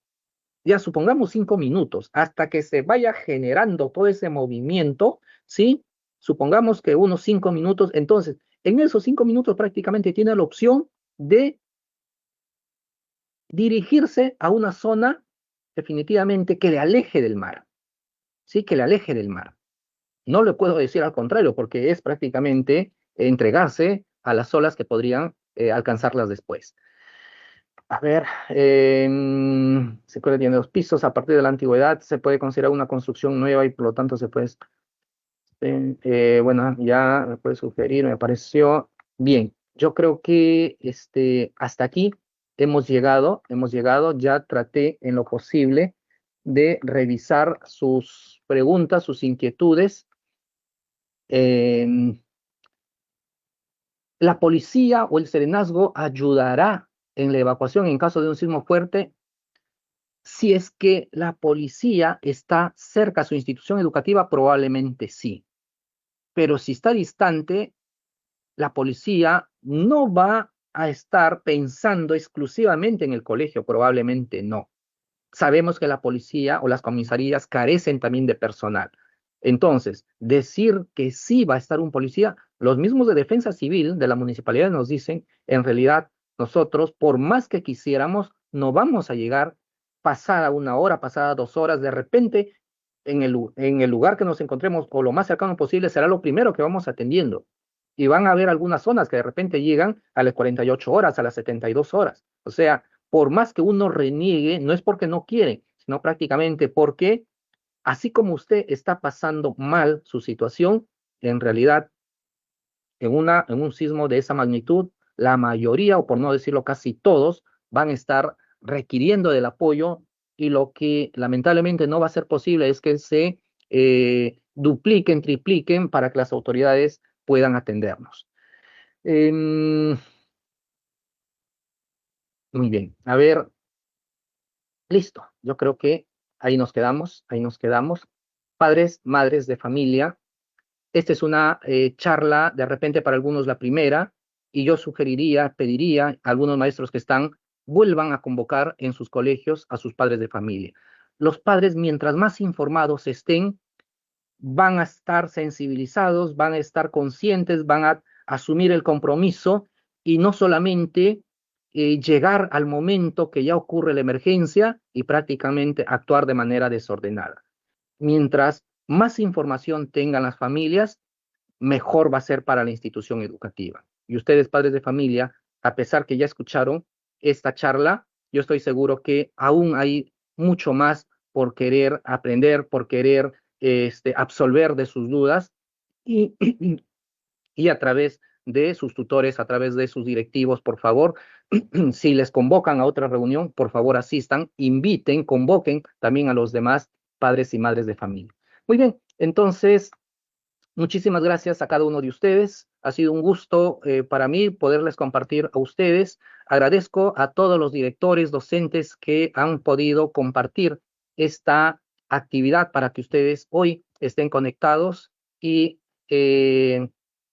Ya supongamos 5 minutos, hasta que se vaya generando todo ese movimiento, ¿sí? Supongamos que unos 5 minutos, entonces, en esos 5 minutos prácticamente tiene la opción de dirigirse a una zona definitivamente que le aleje del mar, ¿sí? Que le aleje del mar. No le puedo decir al contrario, porque es prácticamente entregarse a las olas que podrían alcanzarlas después. A ver, se puede tener 2 pisos. A partir de la antigüedad se puede considerar una construcción nueva y por lo tanto se puede, bueno, ya me puede sugerir, me pareció bien. Yo creo que hasta aquí hemos llegado, ya traté en lo posible de revisar sus preguntas, sus inquietudes. Em, la policía o el serenazgo ayudará en la evacuación en caso de un sismo fuerte si es que la policía está cerca a su institución educativa, probablemente sí. Pero si está distante, la policía no va a estar pensando exclusivamente en el colegio, probablemente no. Sabemos que la policía o las comisarías carecen también de personal. Entonces, decir que sí va a estar un policía, los mismos de Defensa Civil de la municipalidad nos dicen, en realidad, nosotros, por más que quisiéramos, no vamos a llegar pasada 1 hora, pasada 2 horas, de repente, en el lugar que nos encontremos o lo más cercano posible será lo primero que vamos atendiendo. Y van a haber algunas zonas que de repente llegan a las 48 horas, a las 72 horas. O sea, por más que uno reniegue, no es porque no quiere, sino prácticamente porque así como usted está pasando mal su situación, en realidad, en un sismo de esa magnitud, la mayoría, o por no decirlo casi todos, van a estar requiriendo del apoyo y lo que lamentablemente no va a ser posible es que se dupliquen, tripliquen para que las autoridades puedan atendernos. Muy bien, a ver, listo. Yo creo que ahí nos quedamos, ahí nos quedamos. Padres, madres de familia, esta es una charla, de repente para algunos la primera, y yo sugeriría, pediría a algunos maestros que están, vuelvan a convocar en sus colegios a sus padres de familia. Los padres, mientras más informados estén, van a estar sensibilizados, van a estar conscientes, van a asumir el compromiso y no solamente llegar al momento que ya ocurre la emergencia y prácticamente actuar de manera desordenada. Mientras más información tengan las familias, mejor va a ser para la institución educativa. Y ustedes, padres de familia, a pesar que ya escucharon esta charla, yo estoy seguro que aún hay mucho más por querer aprender, por querer absolver de sus dudas y, y a través de sus tutores, a través de sus directivos, por favor, si les convocan a otra reunión, por favor asistan, inviten, convoquen también a los demás padres y madres de familia. Muy bien, entonces, muchísimas gracias a cada uno de ustedes. Ha sido un gusto para mí poderles compartir a ustedes. Agradezco a todos los directores, docentes que han podido compartir esta actividad para que ustedes hoy estén conectados y eh,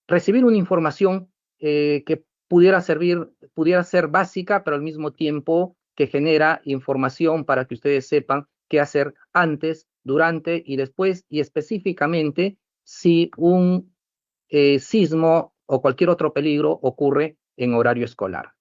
recibir una información que pudiera servir, pudiera ser básica, pero al mismo tiempo que genera información para que ustedes sepan qué hacer antes, durante y después, y específicamente si un sismo o cualquier otro peligro ocurre en horario escolar.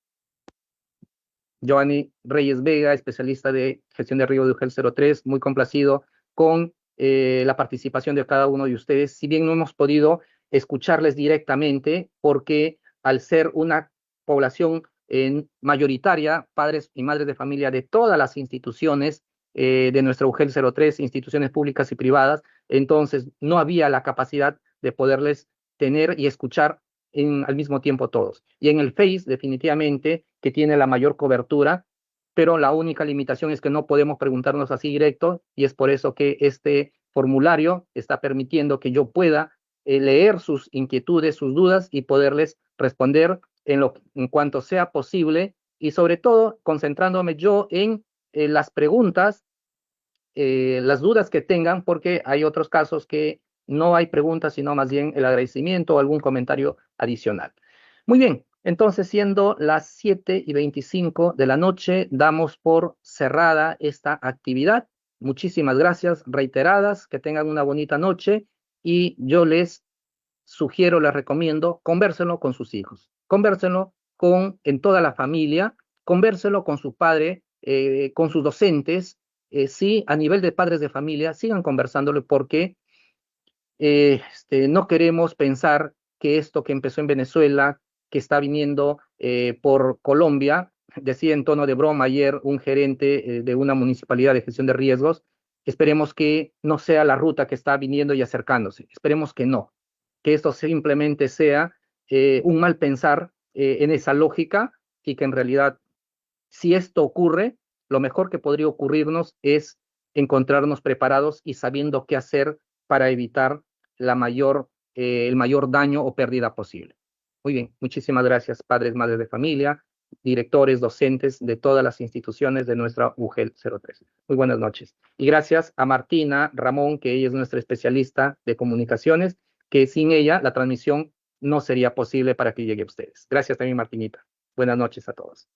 Giovanni Reyes Vega, especialista de gestión de riesgo de UGEL 03, muy complacido con la participación de cada uno de ustedes, si bien no hemos podido escucharles directamente, porque al ser una población mayoritaria, padres y madres de familia de todas las instituciones de nuestra UGEL 03, instituciones públicas y privadas, entonces no había la capacidad de poderles tener y escuchar al mismo tiempo todos. Y en el Face, definitivamente, que tiene la mayor cobertura, pero la única limitación es que no podemos preguntarnos así directo, y es por eso que este formulario está permitiendo que yo pueda leer sus inquietudes, sus dudas y poderles responder en cuanto sea posible, y sobre todo concentrándome yo en las preguntas, las dudas que tengan, porque hay otros casos que no hay preguntas, sino más bien el agradecimiento o algún comentario adicional. Muy bien, entonces siendo las 7:25 de la noche, damos por cerrada esta actividad. Muchísimas gracias reiteradas, que tengan una bonita noche y yo les sugiero, les recomiendo, convérselo con sus hijos, convérselo en toda la familia, convérselo con su padre, con sus docentes, sí, a nivel de padres de familia, sigan conversándolo porque no queremos pensar que esto que empezó en Venezuela, que está viniendo por Colombia, decía en tono de broma ayer un gerente de una municipalidad de gestión de riesgos, esperemos que no sea la ruta que está viniendo y acercándose, esperemos que esto simplemente sea un mal pensar en esa lógica y que en realidad, si esto ocurre, lo mejor que podría ocurrirnos es encontrarnos preparados y sabiendo qué hacer para evitar el mayor daño o pérdida posible. Muy bien, muchísimas gracias, padres, madres de familia, directores, docentes de todas las instituciones de nuestra UGEL 03. Muy buenas noches. Y gracias a Martina Ramón, que ella es nuestra especialista de comunicaciones, que sin ella la transmisión no sería posible para que llegue a ustedes. Gracias también, Martinita. Buenas noches a todos.